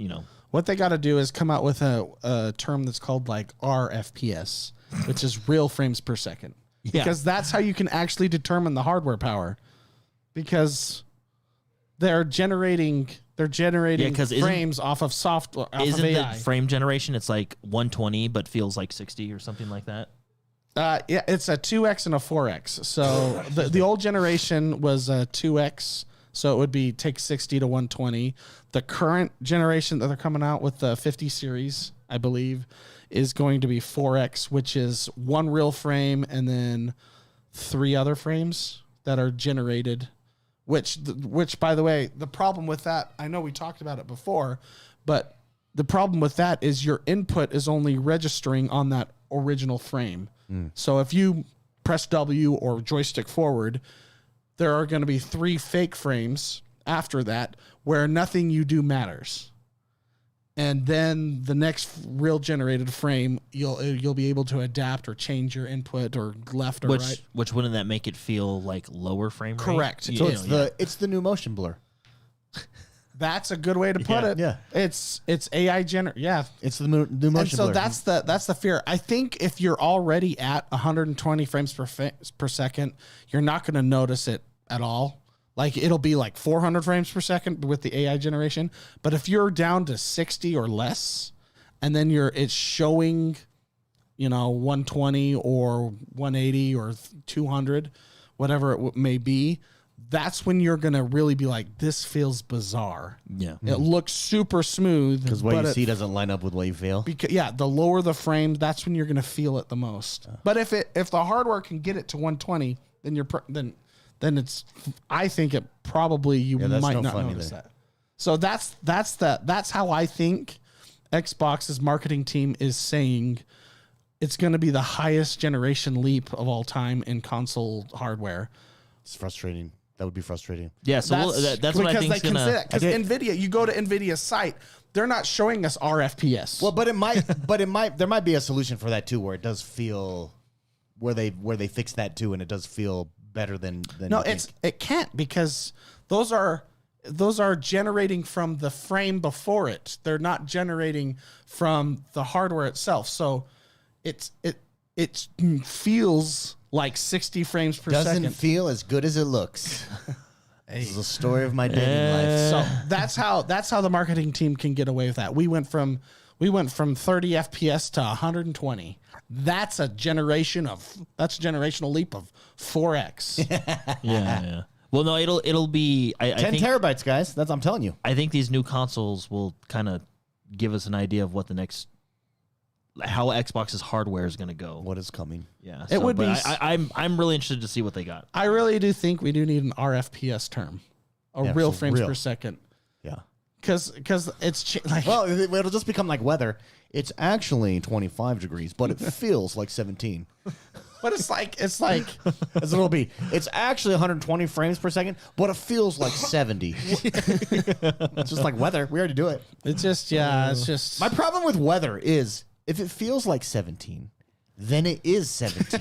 [SPEAKER 3] what they gotta do is come out with a term that's called like RFPS, which is real frames per second.
[SPEAKER 2] Yeah.
[SPEAKER 3] Because that's how you can actually determine the hardware power. Because they're generating
[SPEAKER 2] 'cause isn't-
[SPEAKER 3] frames off of software. Off
[SPEAKER 2] isn't
[SPEAKER 3] of
[SPEAKER 2] the
[SPEAKER 3] AI.
[SPEAKER 2] frame generation? It's like 120, but feels like 60 or something like that.
[SPEAKER 3] Yeah, it's a 2x and a 4x. So the old generation was a 2x, so it would be take 60 to 120. The current generation that they're coming out with, the 50 series, I believe, is going to be 4x, which is one real frame and then 3 other frames that are generated. Which, by the way, the problem with that, I know we talked about it before, but the problem with that is your input is only registering on that original frame. So if you press W or joystick forward, there are going to be 3 fake frames after that where nothing you do matters. And then the next real generated frame, you'll be able to adapt or change your input or left or right.
[SPEAKER 2] Which wouldn't that make it feel like lower frame rate?
[SPEAKER 3] Correct.
[SPEAKER 1] So it's the new motion blur.
[SPEAKER 3] That's a good way to put it.
[SPEAKER 1] Yeah.
[SPEAKER 3] It's AI Yeah.
[SPEAKER 1] It's the new motion
[SPEAKER 3] And so
[SPEAKER 1] blur.
[SPEAKER 3] that's the fear. I think if you're already at 120 frames per second, you're not going to notice it at all. Like it'll be like 400 frames per second with the AI generation. But if you're down to 60 or less, and then it's showing, 120 or 180 or 200, whatever it may be, that's when you're going to really be like, this feels bizarre.
[SPEAKER 2] Yeah.
[SPEAKER 3] It looks super smooth.
[SPEAKER 1] because what
[SPEAKER 3] but
[SPEAKER 1] you
[SPEAKER 3] it-
[SPEAKER 1] see doesn't line up with what you feel.
[SPEAKER 3] because the lower the frame, that's when you're going to feel it the most. But if the hardware can get it to 120, then then it's, I think it probably
[SPEAKER 1] that's
[SPEAKER 3] might
[SPEAKER 1] no
[SPEAKER 3] not
[SPEAKER 1] fun
[SPEAKER 3] notice
[SPEAKER 1] either.
[SPEAKER 3] that. So that's how I think Xbox's marketing team is saying it's going to be the highest generation leap of all time in console hardware.
[SPEAKER 1] It's frustrating. That would be frustrating.
[SPEAKER 2] Yeah, so that's what I think is going to...
[SPEAKER 3] Because NVIDIA, you go to NVIDIA's site, they're not showing us RFPS.
[SPEAKER 1] Well, but there might be a solution for that too, where it does feel where they fix that too, and it does feel better than
[SPEAKER 3] no,
[SPEAKER 1] you think.
[SPEAKER 3] it can't, because those are generating from the frame before it. They're not generating from the hardware itself. So it feels like 60 frames per
[SPEAKER 1] Doesn't
[SPEAKER 3] second.
[SPEAKER 1] feel as good as it looks. This is the story of my dating life.
[SPEAKER 3] So that's how the marketing team can get away with that. We went from 30 FPS to 120. That's a generational leap of 4x.
[SPEAKER 2] Yeah. Well, no, it'll be... I
[SPEAKER 1] 10
[SPEAKER 2] think,
[SPEAKER 1] terabytes, guys. I'm telling you.
[SPEAKER 2] I think these new consoles will kind of give us an idea of what the next... how Xbox's hardware is going to go.
[SPEAKER 1] What is coming?
[SPEAKER 2] Yeah.
[SPEAKER 3] It would be...
[SPEAKER 2] I'm really interested to see what they got.
[SPEAKER 3] I really do think we do need an RFPS term, real
[SPEAKER 1] so
[SPEAKER 3] frames
[SPEAKER 1] real.
[SPEAKER 3] per second,
[SPEAKER 1] Yeah.
[SPEAKER 3] because it's like
[SPEAKER 1] Well, it'll just become like weather. It's actually 25 degrees, but it feels like 17.
[SPEAKER 3] but it's like
[SPEAKER 1] That's what it'll be. It's actually 120 frames per second, but it feels like 70. It's just like weather. We already do it.
[SPEAKER 3] it's just
[SPEAKER 1] My problem with weather is if it feels like 17, then it is 17.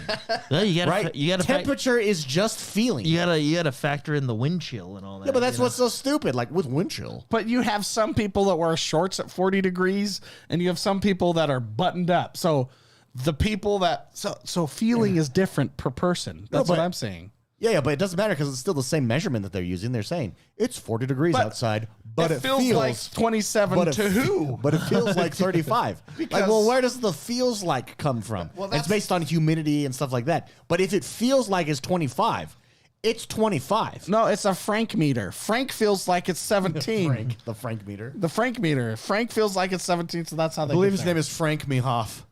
[SPEAKER 2] No, you gotta,
[SPEAKER 1] Right?
[SPEAKER 2] you gotta,
[SPEAKER 1] Temperature is just feeling.
[SPEAKER 2] you gotta factor in the wind chill and all that.
[SPEAKER 1] Yeah, but that's
[SPEAKER 2] you know?
[SPEAKER 1] what's so stupid. Like with wind chill.
[SPEAKER 3] But you have some people that wear shorts at 40 degrees, and you have some people that are buttoned up. So the people that so feeling is different per person. That's
[SPEAKER 1] but-
[SPEAKER 3] what I'm saying.
[SPEAKER 1] Yeah, but it doesn't matter because it's still the same measurement that they're using. They're saying it's 40 degrees
[SPEAKER 3] But
[SPEAKER 1] outside, but it
[SPEAKER 3] feels like 27
[SPEAKER 1] but
[SPEAKER 3] to who?
[SPEAKER 1] But it feels like 35. Like, well, where does the feels like come from?
[SPEAKER 3] Well,
[SPEAKER 1] It's based on humidity and stuff like that. But if it feels like it's 25, it's 25.
[SPEAKER 3] No, it's a Frank meter. Frank feels like it's 17.
[SPEAKER 1] The Frank meter.
[SPEAKER 3] The Frank meter. Frank feels like it's 17, so that's how they
[SPEAKER 1] I believe
[SPEAKER 3] get
[SPEAKER 1] his
[SPEAKER 3] there.
[SPEAKER 1] name is Frank Mehoff.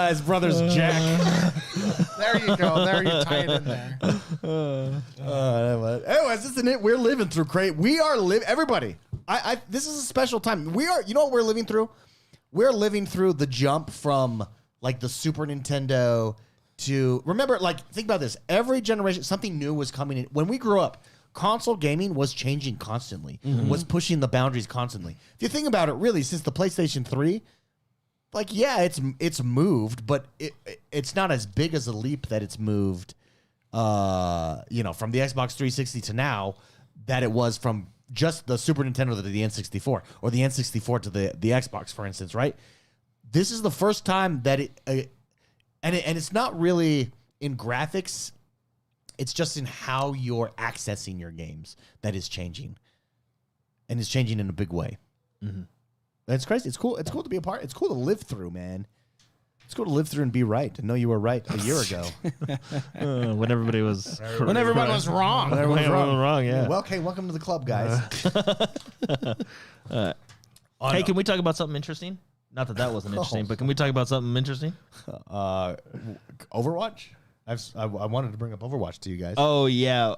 [SPEAKER 1] His brother's Jack.
[SPEAKER 3] There you go. There you tie it in there.
[SPEAKER 1] Anyways, isn't it? We're living through great. We are everybody. This is a special time. We are. You know what we're living through? We're living through the jump from like the Super Nintendo to remember. Like think about this. Every generation, something new was coming in. When we grew up, console gaming was changing constantly. Was pushing the boundaries constantly. If you think about it, really, since the PlayStation 3. Like, yeah, it's moved, but it's not as big as a leap that it's moved, from the Xbox 360 to now that it was from just the Super Nintendo to the N64 or the N64 to the Xbox, for instance, right? This is the first time that and it's not really in graphics. It's just in how you're accessing your games that is changing, and it's changing in a big way. Mm-hmm. That's crazy. It's cool. It's cool to be a part. It's cool to live through, man. It's cool to live through and be right and know you were right a year ago.
[SPEAKER 2] When everybody was...
[SPEAKER 3] When everyone was wrong.
[SPEAKER 1] When everyone was wrong.
[SPEAKER 2] yeah.
[SPEAKER 1] Well, okay, welcome to the club, guys.
[SPEAKER 2] Hey, can we talk about something interesting? Not that wasn't interesting, but can we talk about something interesting?
[SPEAKER 1] Overwatch? I wanted to bring up Overwatch to you guys.
[SPEAKER 2] Oh, yeah.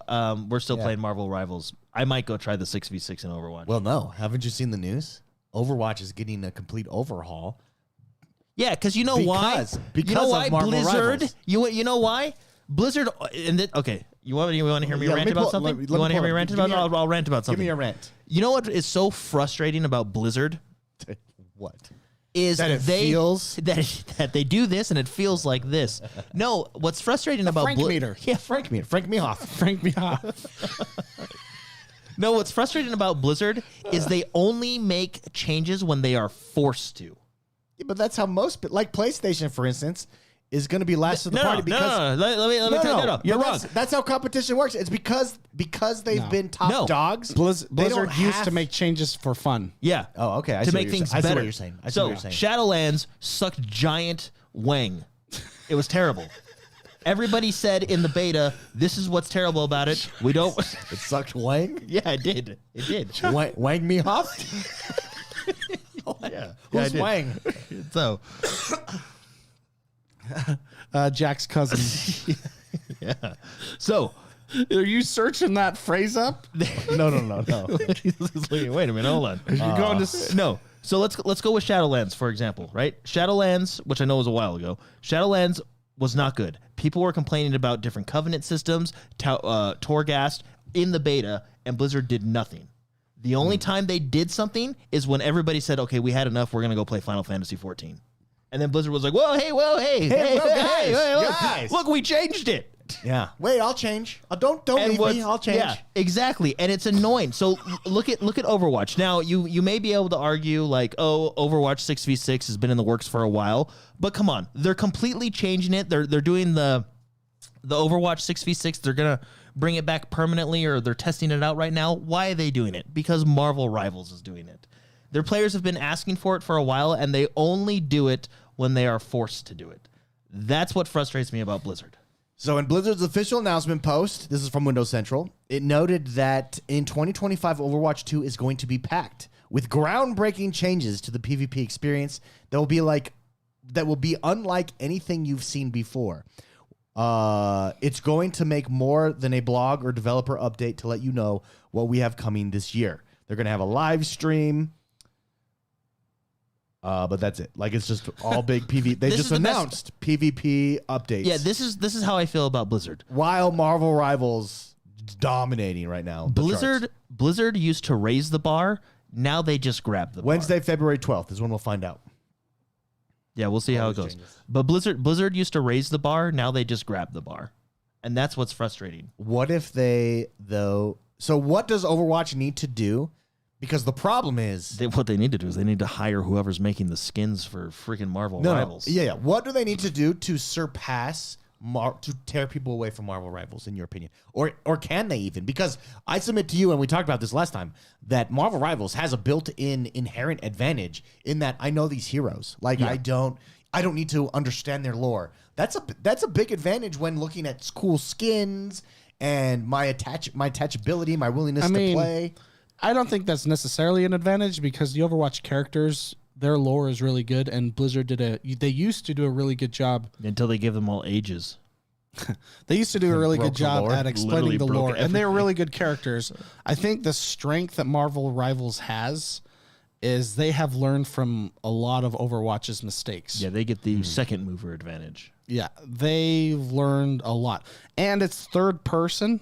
[SPEAKER 2] We're still playing Marvel Rivals. I might go try the 6v6 in Overwatch.
[SPEAKER 1] Well, no. Haven't you seen the news? Overwatch is getting a complete overhaul.
[SPEAKER 2] Yeah, because you know why?
[SPEAKER 1] Because
[SPEAKER 2] you know why?
[SPEAKER 1] of Marvel
[SPEAKER 2] Blizzard.
[SPEAKER 1] Rivals.
[SPEAKER 2] You know why? Blizzard. Okay. You want to hear me rant about something? You want to hear me rant about it? I'll rant about something.
[SPEAKER 1] Give me a rant.
[SPEAKER 2] You know what is so frustrating about Blizzard?
[SPEAKER 1] What?
[SPEAKER 2] is
[SPEAKER 1] That it feels?
[SPEAKER 2] that they do this and it feels like this. No, what's frustrating about
[SPEAKER 3] Frank meter.
[SPEAKER 2] Yeah,
[SPEAKER 1] Frank me. Frank me off.
[SPEAKER 3] Frank me off.
[SPEAKER 2] no, what's frustrating about Blizzard is they only make changes when they are forced to.
[SPEAKER 1] Yeah, but that's how most, like PlayStation, for instance, is going to be last to the party because
[SPEAKER 2] Let me tell you, no. You're
[SPEAKER 1] But
[SPEAKER 2] wrong.
[SPEAKER 1] That's how competition works. It's because they've been top dogs.
[SPEAKER 3] Blizzard used to make changes for fun.
[SPEAKER 2] Yeah.
[SPEAKER 1] Oh, okay.
[SPEAKER 2] To make things better.
[SPEAKER 1] I see what you're saying. I see what you're saying.
[SPEAKER 2] Shadowlands sucked giant wang. It was terrible. Everybody said in the beta, "This is what's terrible about it. We don't."
[SPEAKER 1] It sucked wang.
[SPEAKER 2] Yeah, it did. It did.
[SPEAKER 1] Wang me off.
[SPEAKER 2] Yeah.
[SPEAKER 1] Who's Wang?
[SPEAKER 2] So,
[SPEAKER 3] Jack's cousin.
[SPEAKER 2] yeah. So,
[SPEAKER 3] Are you searching that phrase up?
[SPEAKER 1] No.
[SPEAKER 2] wait a minute. Hold on.
[SPEAKER 3] Are you going to?
[SPEAKER 2] No. So let's go with Shadowlands, for example, right? Shadowlands, which I know was a while ago, Shadowlands was not good. People were complaining about different covenant systems, Torghast in the beta, and Blizzard did nothing. The only time they did something is when everybody said, okay, we had enough, we're going to go play Final Fantasy 14. And then Blizzard was like, hey,
[SPEAKER 1] guys.
[SPEAKER 2] look, we changed it.
[SPEAKER 1] Yeah. Wait, I'll change. Don't leave me. I'll change.
[SPEAKER 2] Yeah, exactly. And it's annoying. So look at Overwatch. Now, you may be able to argue like, oh, Overwatch 6v6 has been in the works for a while. But come on, they're completely changing it. They're doing the Overwatch 6v6. They're going to bring it back permanently, or they're testing it out right now. Why are they doing it? Because Marvel Rivals is doing it. Their players have been asking for it for a while, and they only do it when they are forced to do it. That's what frustrates me about Blizzard.
[SPEAKER 1] So in Blizzard's official announcement post, this is from Windows Central, it noted that in 2025, Overwatch 2 is going to be packed with groundbreaking changes to the PvP experience that will be unlike anything you've seen before. It's going to make more than a blog or developer update to let you know what we have coming this year. They're going to have a live stream. But that's it. Like, it's just all big PvP. They just announced PvP updates.
[SPEAKER 2] Yeah, this is how I feel about Blizzard.
[SPEAKER 1] While Marvel Rivals dominating right now.
[SPEAKER 2] Blizzard used to raise the bar. Now they just grab the bar.
[SPEAKER 1] Wednesday, February 12th is when we'll find out.
[SPEAKER 2] Yeah, we'll see how it goes.
[SPEAKER 1] Changes.
[SPEAKER 2] But Blizzard used to raise the bar. Now they just grab the bar. And that's what's frustrating.
[SPEAKER 1] What if they, though... So what does Overwatch need to do? Because the problem is...
[SPEAKER 2] What they need to do is they need to hire whoever's making the skins for freaking Marvel Rivals.
[SPEAKER 1] Yeah. What do they need to do to surpass... to tear people away from Marvel Rivals, in your opinion? Or can they even? Because I submit to you, and we talked about this last time, that Marvel Rivals has a built-in inherent advantage in that I know these heroes. Like, yeah. I don't need to understand their lore. That's a big advantage when looking at cool skins and my attachability, my willingness to play.
[SPEAKER 3] I don't think that's necessarily an advantage because the Overwatch characters, their lore is really good, and Blizzard they used to do a really good job.
[SPEAKER 2] Until they give them all ages.
[SPEAKER 3] They used to do a really good job at explaining the lore, and they were really good characters. I think the strength that Marvel Rivals has is they have learned from a lot of Overwatch's mistakes.
[SPEAKER 2] Yeah, they get the second mover advantage.
[SPEAKER 3] Yeah, they've learned a lot. And it's third person.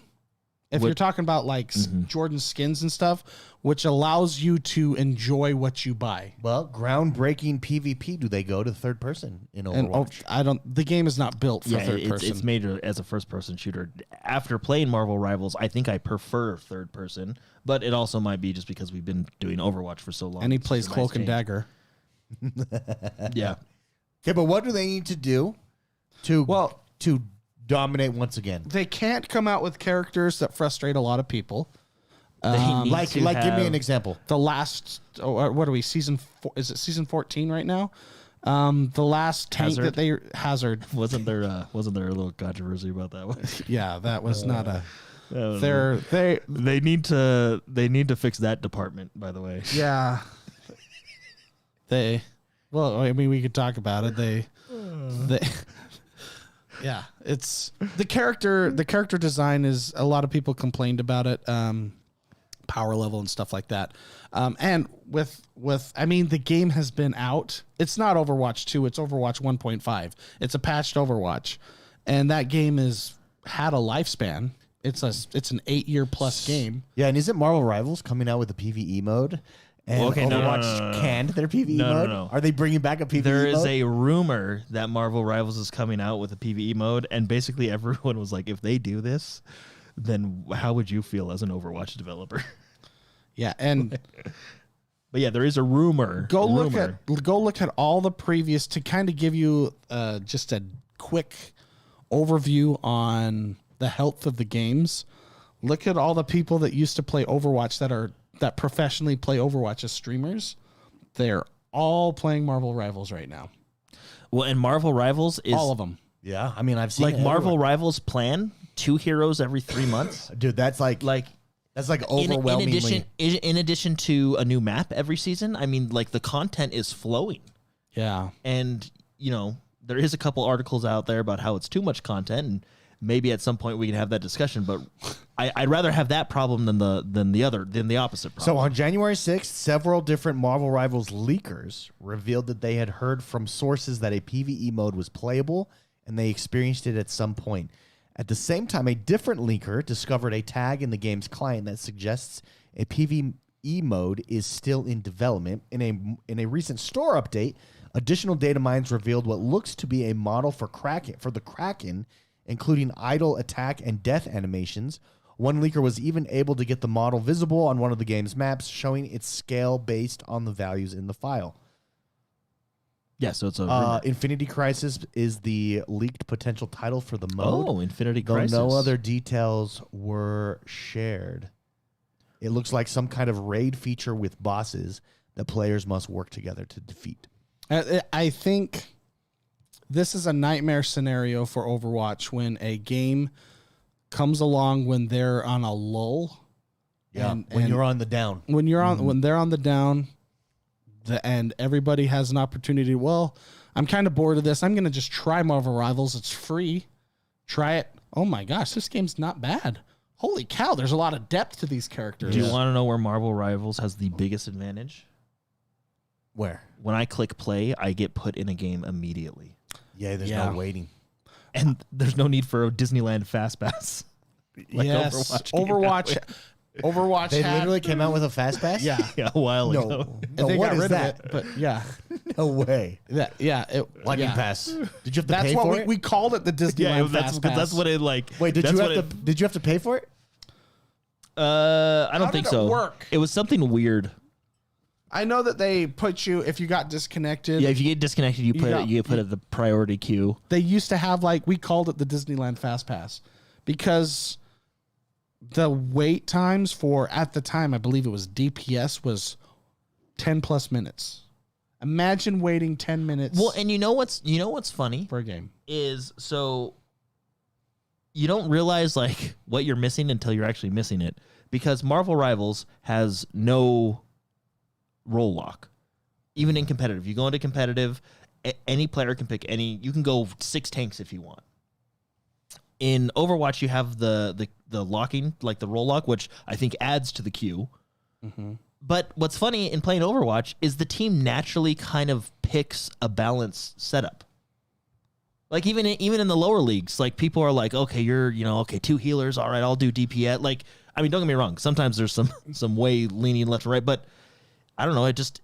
[SPEAKER 3] If you're talking about like Jordan skins and stuff, which allows you to enjoy what you buy.
[SPEAKER 1] Well, groundbreaking PvP, do they go to third person in Overwatch?
[SPEAKER 3] The game is not built for third person.
[SPEAKER 2] It's made as a first person shooter. After playing Marvel Rivals, I think I prefer third person, but it also might be just because we've been doing Overwatch for so long.
[SPEAKER 3] And he plays Cloak and Dagger.
[SPEAKER 2] Yeah.
[SPEAKER 1] Okay, but what do they need to do to dominate once again?
[SPEAKER 3] They can't come out with characters that frustrate a lot of people.
[SPEAKER 1] Like give me an example.
[SPEAKER 3] The last, what are we, season 4? Is it season 14 right now? The last tank
[SPEAKER 2] Hazard.
[SPEAKER 3] that they Hazard
[SPEAKER 2] wasn't there a little controversy about that one?
[SPEAKER 3] Yeah, that was not a.
[SPEAKER 2] They need to fix that department, by the way.
[SPEAKER 3] Yeah. Well, I mean, we could talk about it. They yeah, it's the character design is, a lot of people complained about it. Power level and stuff like that. And I mean, the game has been out. It's not Overwatch 2, it's Overwatch 1.5. It's a patched Overwatch. And that game had a lifespan. It's an 8-year plus game.
[SPEAKER 1] Yeah, and isn't Marvel Rivals coming out with a PvE mode? And
[SPEAKER 2] Okay, no,
[SPEAKER 1] Overwatch canned their PvE
[SPEAKER 2] No, no,
[SPEAKER 1] mode?
[SPEAKER 2] no.
[SPEAKER 1] Are they bringing back a PvE
[SPEAKER 2] There is
[SPEAKER 1] mode?
[SPEAKER 2] a rumor that Marvel Rivals is coming out with a PvE mode, and basically everyone was like, if they do this, then how would you feel as an Overwatch developer?
[SPEAKER 3] Yeah, and
[SPEAKER 2] But yeah, there is a rumor.
[SPEAKER 3] go look at all the previous to kind of give you just a quick overview on the health of the games. Look at all the people that used to play Overwatch that professionally play Overwatch as streamers. They're all playing Marvel Rivals right now.
[SPEAKER 2] Well, and Marvel Rivals is
[SPEAKER 3] All of them.
[SPEAKER 1] Yeah, I mean, I've seen
[SPEAKER 2] like
[SPEAKER 1] it
[SPEAKER 2] Marvel
[SPEAKER 1] everywhere.
[SPEAKER 2] Rivals plan 2 heroes every 3 months.
[SPEAKER 1] Dude, that's like overwhelmingly.
[SPEAKER 2] in addition to a new map every season. I mean, like the content is flowing,
[SPEAKER 3] Yeah.
[SPEAKER 2] and there is a couple articles out there about how it's too much content, and maybe at some point we can have that discussion. But I'd rather have that problem than the opposite problem.
[SPEAKER 1] So on January 6th, several different Marvel Rivals leakers revealed that they had heard from sources that a PvE mode was playable, and they experienced it at some point. At the same time, a different leaker discovered a tag in the game's client that suggests a PvE mode is still in development. In a recent store update, additional data mines revealed what looks to be a model for the Kraken, including idle attack and death animations. One leaker was even able to get the model visible on one of the game's maps, showing its scale based on the values in the file.
[SPEAKER 2] yeah, so it's a
[SPEAKER 1] Infinity Crisis is the leaked potential title for the mode.
[SPEAKER 2] oh, Infinity
[SPEAKER 1] Though
[SPEAKER 2] Crisis.
[SPEAKER 1] no other details were shared. It looks like some kind of raid feature with bosses that players must work together to defeat.
[SPEAKER 3] I think this is a nightmare scenario for Overwatch when a game comes along when they're on a lull.
[SPEAKER 1] When
[SPEAKER 3] And
[SPEAKER 1] you're on the down.
[SPEAKER 3] when you're on when they're on the down, and everybody has an opportunity. Well, I'm kind of bored of this. I'm going to just try Marvel Rivals. It's free. Try it. Oh my gosh, this game's not bad. Holy cow, there's a lot of depth to these characters.
[SPEAKER 2] Do you want to know where Marvel Rivals has the biggest advantage?
[SPEAKER 1] Where?
[SPEAKER 2] When I click play, I get put in a game immediately,
[SPEAKER 1] Yeah, there's
[SPEAKER 3] Yeah.
[SPEAKER 1] no waiting.
[SPEAKER 2] and there's no need for a Disneyland Fast Pass. Like
[SPEAKER 3] yes,
[SPEAKER 2] Overwatch came out
[SPEAKER 3] Overwatch.
[SPEAKER 1] They
[SPEAKER 3] had,
[SPEAKER 1] literally came out with a fast pass?
[SPEAKER 3] yeah.
[SPEAKER 2] yeah, a while ago.
[SPEAKER 1] No.
[SPEAKER 3] And they
[SPEAKER 1] what
[SPEAKER 3] got
[SPEAKER 1] is
[SPEAKER 3] rid
[SPEAKER 1] that?
[SPEAKER 3] of it, but yeah,
[SPEAKER 1] No way.
[SPEAKER 3] Lightning
[SPEAKER 1] Pass. Did you have to
[SPEAKER 3] That's
[SPEAKER 1] pay
[SPEAKER 3] what
[SPEAKER 1] for
[SPEAKER 3] we,
[SPEAKER 1] it?
[SPEAKER 3] we called it the Disneyland
[SPEAKER 2] Yeah,
[SPEAKER 3] Fast Pass.
[SPEAKER 2] that's what it like.
[SPEAKER 1] Wait, did
[SPEAKER 2] that's
[SPEAKER 1] you
[SPEAKER 2] what
[SPEAKER 1] have to pay for it?
[SPEAKER 2] I don't
[SPEAKER 3] How
[SPEAKER 2] think
[SPEAKER 3] did it
[SPEAKER 2] so.
[SPEAKER 3] work?
[SPEAKER 2] It was something weird.
[SPEAKER 3] I know that they put you if you got disconnected.
[SPEAKER 2] Yeah, if you get disconnected, you get put at the priority queue.
[SPEAKER 3] They used to have we called it the Disneyland Fast Pass because the wait times for at the time I believe it was DPS was 10 plus minutes. Imagine waiting 10 minutes.
[SPEAKER 2] Well, and you know what's funny
[SPEAKER 3] for a game.
[SPEAKER 2] is so you don't realize like what you're missing until you're actually missing it, because Marvel Rivals has no role lock. Even in competitive, you go into competitive, any player can pick any. You can go 6 tanks if you want. In Overwatch, you have the locking, like the roll lock, which I think adds to the queue.
[SPEAKER 3] Mm-hmm.
[SPEAKER 2] But what's funny in playing Overwatch is the team naturally kind of picks a balanced setup. Like even in the lower leagues, like people are like, okay, you're 2 healers, all right, I'll do DPS. Like, I mean, don't get me wrong, sometimes there's some way leaning left or right, but I don't know. It just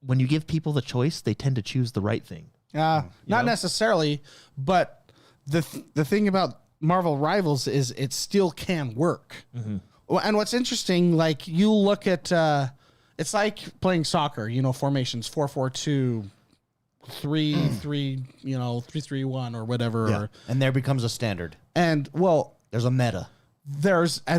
[SPEAKER 2] when you give people the choice, they tend to choose the right thing.
[SPEAKER 3] Not
[SPEAKER 2] know?
[SPEAKER 3] necessarily, but the thing about Marvel Rivals is it still can work.
[SPEAKER 2] Mm-hmm.
[SPEAKER 3] Well, and what's interesting, like you look at, it's like playing soccer. Formations 4-4-2, 3-3, 3-3-1 or whatever.
[SPEAKER 1] Yeah. And there becomes a standard.
[SPEAKER 3] And well,
[SPEAKER 1] There's a meta.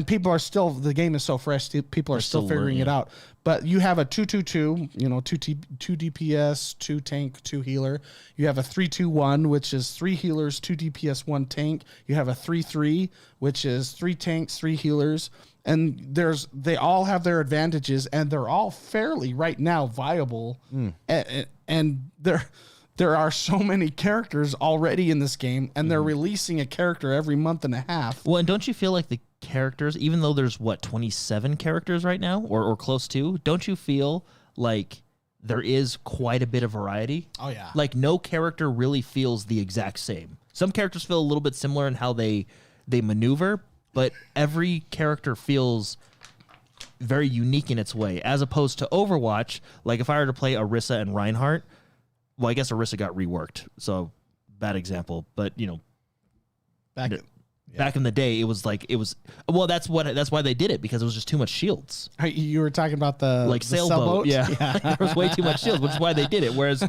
[SPEAKER 3] people are still, the game is so fresh, people are still figuring
[SPEAKER 2] learning.
[SPEAKER 3] it out. But you have a 2-2-2, 2 DPS, 2 tank, 2 healer. You have a 3-2-1, which is 3 healers, 2 DPS, 1 tank. You have a 3-3, which is 3 tanks, 3 healers. And they all have their advantages, and they're all fairly right now viable. And there are so many characters already in this game, and they're releasing a character every month and a half.
[SPEAKER 2] Well, and don't you feel like the characters, even though there's 27 characters right now or close to, don't you feel like there is quite a bit of variety?
[SPEAKER 3] Oh, yeah.
[SPEAKER 2] Like no character really feels the exact same. Some characters feel a little bit similar in how they maneuver, but every character feels very unique in its way, as opposed to Overwatch. Like if I were to play Orisa and Reinhardt, well, I guess Orisa got reworked, so bad example. But back in the day, it was well, that's why they did it, because it was just too much shields.
[SPEAKER 3] You were talking about the
[SPEAKER 2] like
[SPEAKER 3] the
[SPEAKER 2] sailboat, yeah. There was way too much shields, which is why they did it. Whereas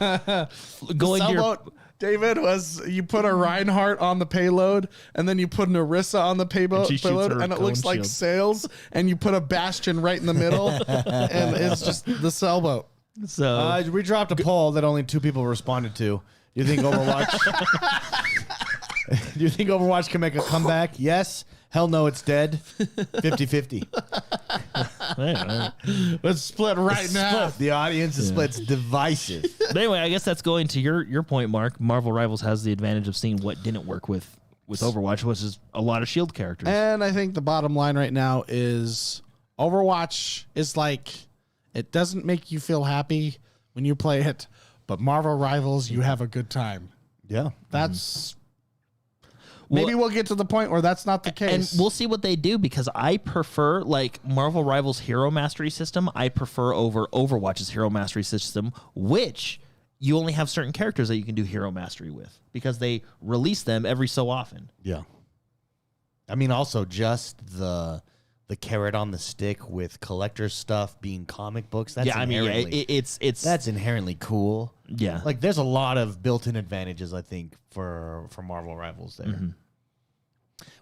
[SPEAKER 2] going to your
[SPEAKER 3] David, was you put a Reinhardt on the payload, and then you put an Orisa on the payload, and it looks like
[SPEAKER 2] shield.
[SPEAKER 3] sails, and you put a Bastion right in the middle, and it's just the sailboat.
[SPEAKER 2] So
[SPEAKER 1] we dropped a poll that only 2 people responded to. Do you think Overwatch? Do you think Overwatch can make a comeback? Yes. Hell no, it's dead. 50-50.
[SPEAKER 3] Let's split right now.
[SPEAKER 1] Split. The audience is split. It's divisive.
[SPEAKER 2] But anyway, I guess that's going to your point, Mark. Marvel Rivals has the advantage of seeing what didn't work with Overwatch, which is a lot of shield characters.
[SPEAKER 3] And I think the bottom line right now is Overwatch is like, it doesn't make you feel happy when you play it, but Marvel Rivals, you have a good time.
[SPEAKER 1] Yeah.
[SPEAKER 3] That's... Maybe we'll get to the point where that's not the case.
[SPEAKER 2] And we'll see what they do, because I prefer, like, Marvel Rivals Hero Mastery System, I prefer over Overwatch's Hero Mastery System, which you only have certain characters that you can do Hero Mastery with, because they release them every so often.
[SPEAKER 1] Yeah. I mean, also just the carrot on the stick with collector stuff being comic books. That's that's inherently cool.
[SPEAKER 2] Yeah.
[SPEAKER 1] Like, there's a lot of built-in advantages, I think, for Marvel Rivals there.
[SPEAKER 2] Mm-hmm.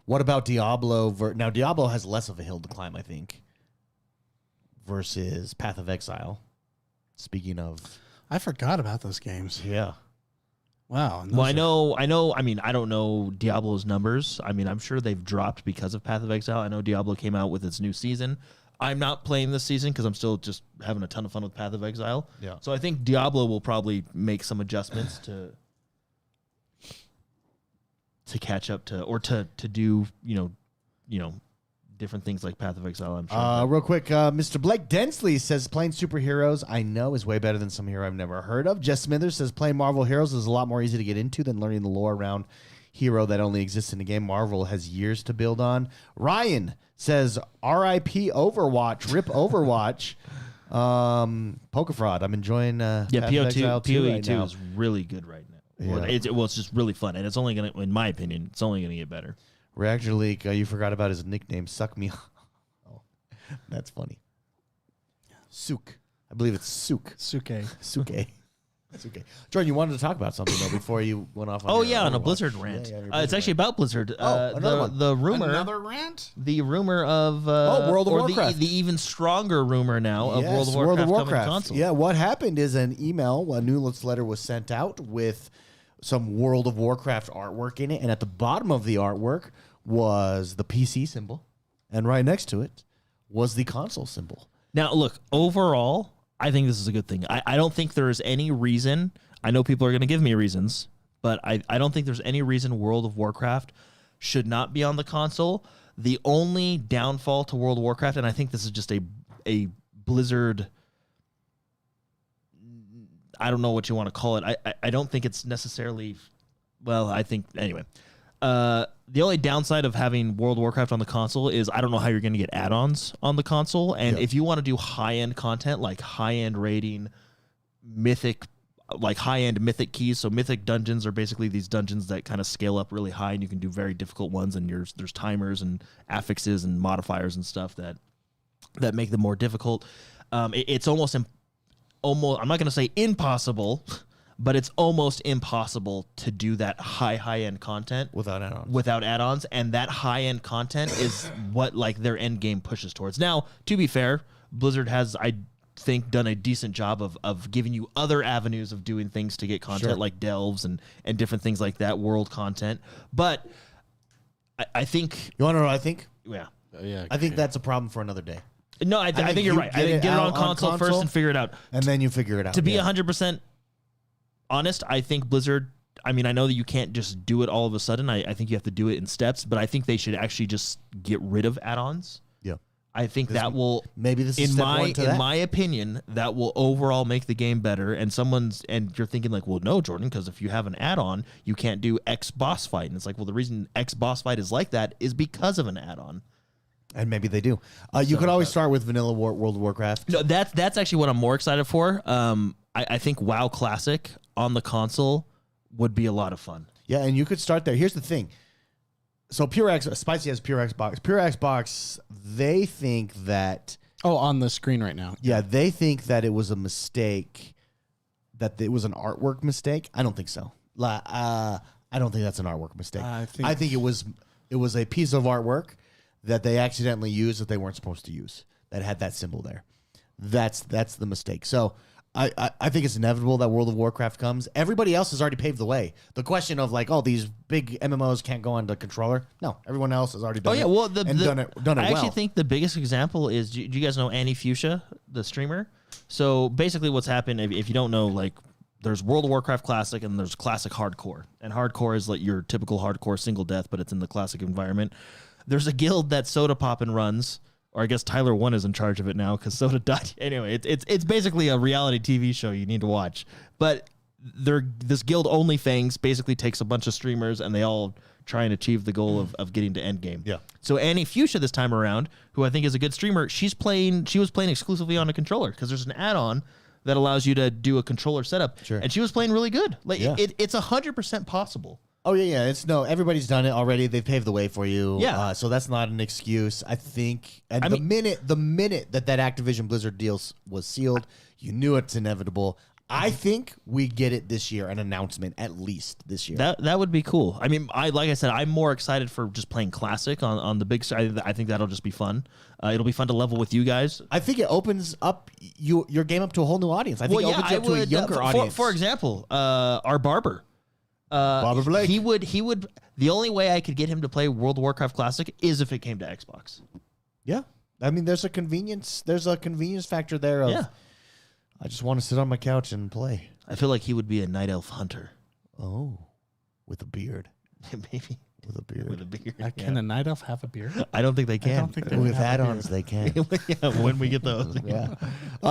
[SPEAKER 1] What about Diablo? Now, Diablo has less of a hill to climb, I think, versus Path of Exile. Speaking of...
[SPEAKER 3] I forgot about those games.
[SPEAKER 1] Yeah.
[SPEAKER 3] Wow.
[SPEAKER 2] Well, I know. I mean, I don't know Diablo's numbers. I mean, I'm sure they've dropped because of Path of Exile. I know Diablo came out with its new season. I'm not playing this season because I'm still just having a ton of fun with Path of Exile.
[SPEAKER 1] Yeah.
[SPEAKER 2] So I think Diablo will probably make some adjustments to catch up to, or to do, different things like Path of Exile, I'm sure.
[SPEAKER 1] Real quick, Mr. Blake Densley says playing superheroes I know is way better than some hero I've never heard of. Jess Smithers says playing Marvel Heroes is a lot more easy to get into than learning the lore around hero that only exists in the game. Marvel has years to build on. Ryan says R.I.P. Overwatch, rip Overwatch. Poker Fraud. I'm enjoying Path of Exile 2
[SPEAKER 2] PoE
[SPEAKER 1] right
[SPEAKER 2] 2
[SPEAKER 1] now.
[SPEAKER 2] is really good right now.
[SPEAKER 1] Yeah.
[SPEAKER 2] Well, it's just really fun, and it's only going to, in my opinion, it's only going to get better.
[SPEAKER 1] Reactor Leak, you forgot about his nickname, Suck Me. Oh, that's funny. Sook. I believe it's Sook.
[SPEAKER 3] Suke.
[SPEAKER 1] Suke. Suke. Jordan, you wanted to talk about something, though, before you went off on
[SPEAKER 2] Oh,
[SPEAKER 1] your
[SPEAKER 2] yeah, on a
[SPEAKER 1] Overwatch.
[SPEAKER 2] Blizzard rant.
[SPEAKER 1] Yeah,
[SPEAKER 2] It's actually about Blizzard.
[SPEAKER 1] another one.
[SPEAKER 2] The rumor.
[SPEAKER 3] Another rant?
[SPEAKER 2] The rumor of
[SPEAKER 1] World of
[SPEAKER 2] or
[SPEAKER 1] Warcraft.
[SPEAKER 2] The even stronger rumor now of
[SPEAKER 1] Yes,
[SPEAKER 2] World of Warcraft coming to console.
[SPEAKER 1] Yeah, what happened is a newsletter was sent out with some World of Warcraft artwork in it, and at the bottom of the artwork was the PC symbol, and right next to it was the console symbol.
[SPEAKER 2] Now, look, overall, I think this is a good thing. I don't think there is any reason. I know people are going to give me reasons, but I don't think there's any reason World of Warcraft should not be on the console. The only downfall to World of Warcraft, and I think this is just a Blizzard, I don't know what you want to call it. I don't think it's necessarily, well, I think, anyway. The only downside of having World of Warcraft on the console is I don't know how you're going to get add-ons on the console. And if you want to do high-end content, like high-end raiding, mythic, like high-end mythic keys. So mythic dungeons are basically these dungeons that kind of scale up really high, and you can do very difficult ones. And there's timers and affixes and modifiers and stuff that make them more difficult. It's almost, I'm not going to say impossible, but it's almost impossible to do that high-end content
[SPEAKER 1] Without add-ons.
[SPEAKER 2] And that high-end content is what like their end game pushes towards. Now, to be fair, Blizzard has, I think, done a decent job of giving you other avenues of doing things to get content, like delves and different things like that, world content. But I think,
[SPEAKER 1] You want to know what I think?
[SPEAKER 2] yeah.
[SPEAKER 3] Yeah.
[SPEAKER 1] I think that's a problem for another day.
[SPEAKER 2] No, I think you're right. I think get it on console first and figure it out.
[SPEAKER 1] And then you figure it out.
[SPEAKER 2] To be 100% honest, I think Blizzard, I mean, I know that you can't just do it all of a sudden. I think you have to do it in steps, but I think they should actually just get rid of add-ons.
[SPEAKER 1] Yeah.
[SPEAKER 2] I think that will,
[SPEAKER 1] Maybe this is step one to that.
[SPEAKER 2] in my opinion, that will overall make the game better. And you're thinking like, well, no, Jordan, because if you have an add-on, you can't do X boss fight. And it's like, well, the reason X boss fight is like that is because of an add-on.
[SPEAKER 1] And maybe they do. You could always start with vanilla World of Warcraft.
[SPEAKER 2] No, that's actually what I'm more excited for. I think WoW Classic on the console would be a lot of fun.
[SPEAKER 1] Yeah, and you could start there. Here's the thing. So Spicy has Pure Xbox. Pure Xbox, they think that...
[SPEAKER 3] Oh, on the screen right now.
[SPEAKER 1] Yeah, they think that it was a mistake, that it was an artwork mistake. I don't think so. I don't think that's an artwork mistake. I think it was a piece of artwork that they accidentally used that they weren't supposed to use, that had that symbol there. That's the mistake. So I think it's inevitable that World of Warcraft comes. Everybody else has already paved the way. The question of like, oh, these big MMOs can't go on the controller. No, everyone else has already done it.
[SPEAKER 2] Well,
[SPEAKER 1] done it well.
[SPEAKER 2] I actually think the biggest example is, do you guys know Annie Fuchsia, the streamer? So basically what's happened, if you don't know, like, there's World of Warcraft Classic and there's Classic Hardcore. And Hardcore is like your typical hardcore single death, but it's in the Classic environment. There's a guild that Soda Poppin runs, or I guess Tyler One is in charge of it now because Soda died. Anyway, it's basically a reality TV show you need to watch. But this guild OnlyFangs basically takes a bunch of streamers and they all try and achieve the goal of getting to endgame.
[SPEAKER 1] Yeah.
[SPEAKER 2] So Annie Fuchsia this time around, who I think is a good streamer, she was playing exclusively on a controller because there's an add-on that allows you to do a controller setup.
[SPEAKER 1] Sure.
[SPEAKER 2] And she was playing really good. Like
[SPEAKER 1] Yeah.
[SPEAKER 2] it's 100% possible.
[SPEAKER 1] Oh yeah. Everybody's done it already. They've paved the way for you.
[SPEAKER 2] Yeah.
[SPEAKER 1] So that's not an excuse, I think. And the minute that Activision Blizzard deal was sealed, you knew it's inevitable. I think we get it this year, an announcement at least this year.
[SPEAKER 2] That would be cool. I mean, like I said, I'm more excited for just playing Classic on the big side. I think that'll just be fun. It'll be fun to level with you guys.
[SPEAKER 1] I think it opens up your game up to a whole new audience. I think it opens you up to a younger audience.
[SPEAKER 2] For example, our barber.
[SPEAKER 1] Barber Blake.
[SPEAKER 2] He would. The only way I could get him to play World of Warcraft Classic is if it came to Xbox.
[SPEAKER 1] Yeah, I mean, there's a convenience factor there. Of,
[SPEAKER 2] Yeah.
[SPEAKER 1] I just want to sit on my couch and play.
[SPEAKER 2] I feel like he would be a night elf hunter.
[SPEAKER 1] Oh, with a beard.
[SPEAKER 2] Maybe
[SPEAKER 1] With a beard.
[SPEAKER 2] with a beard.
[SPEAKER 3] Can a night elf have a beard?
[SPEAKER 2] I don't think they can.
[SPEAKER 3] I don't think they
[SPEAKER 1] With
[SPEAKER 3] have a
[SPEAKER 1] add-ons, they can.
[SPEAKER 2] Yeah, when we get those.
[SPEAKER 1] Yeah.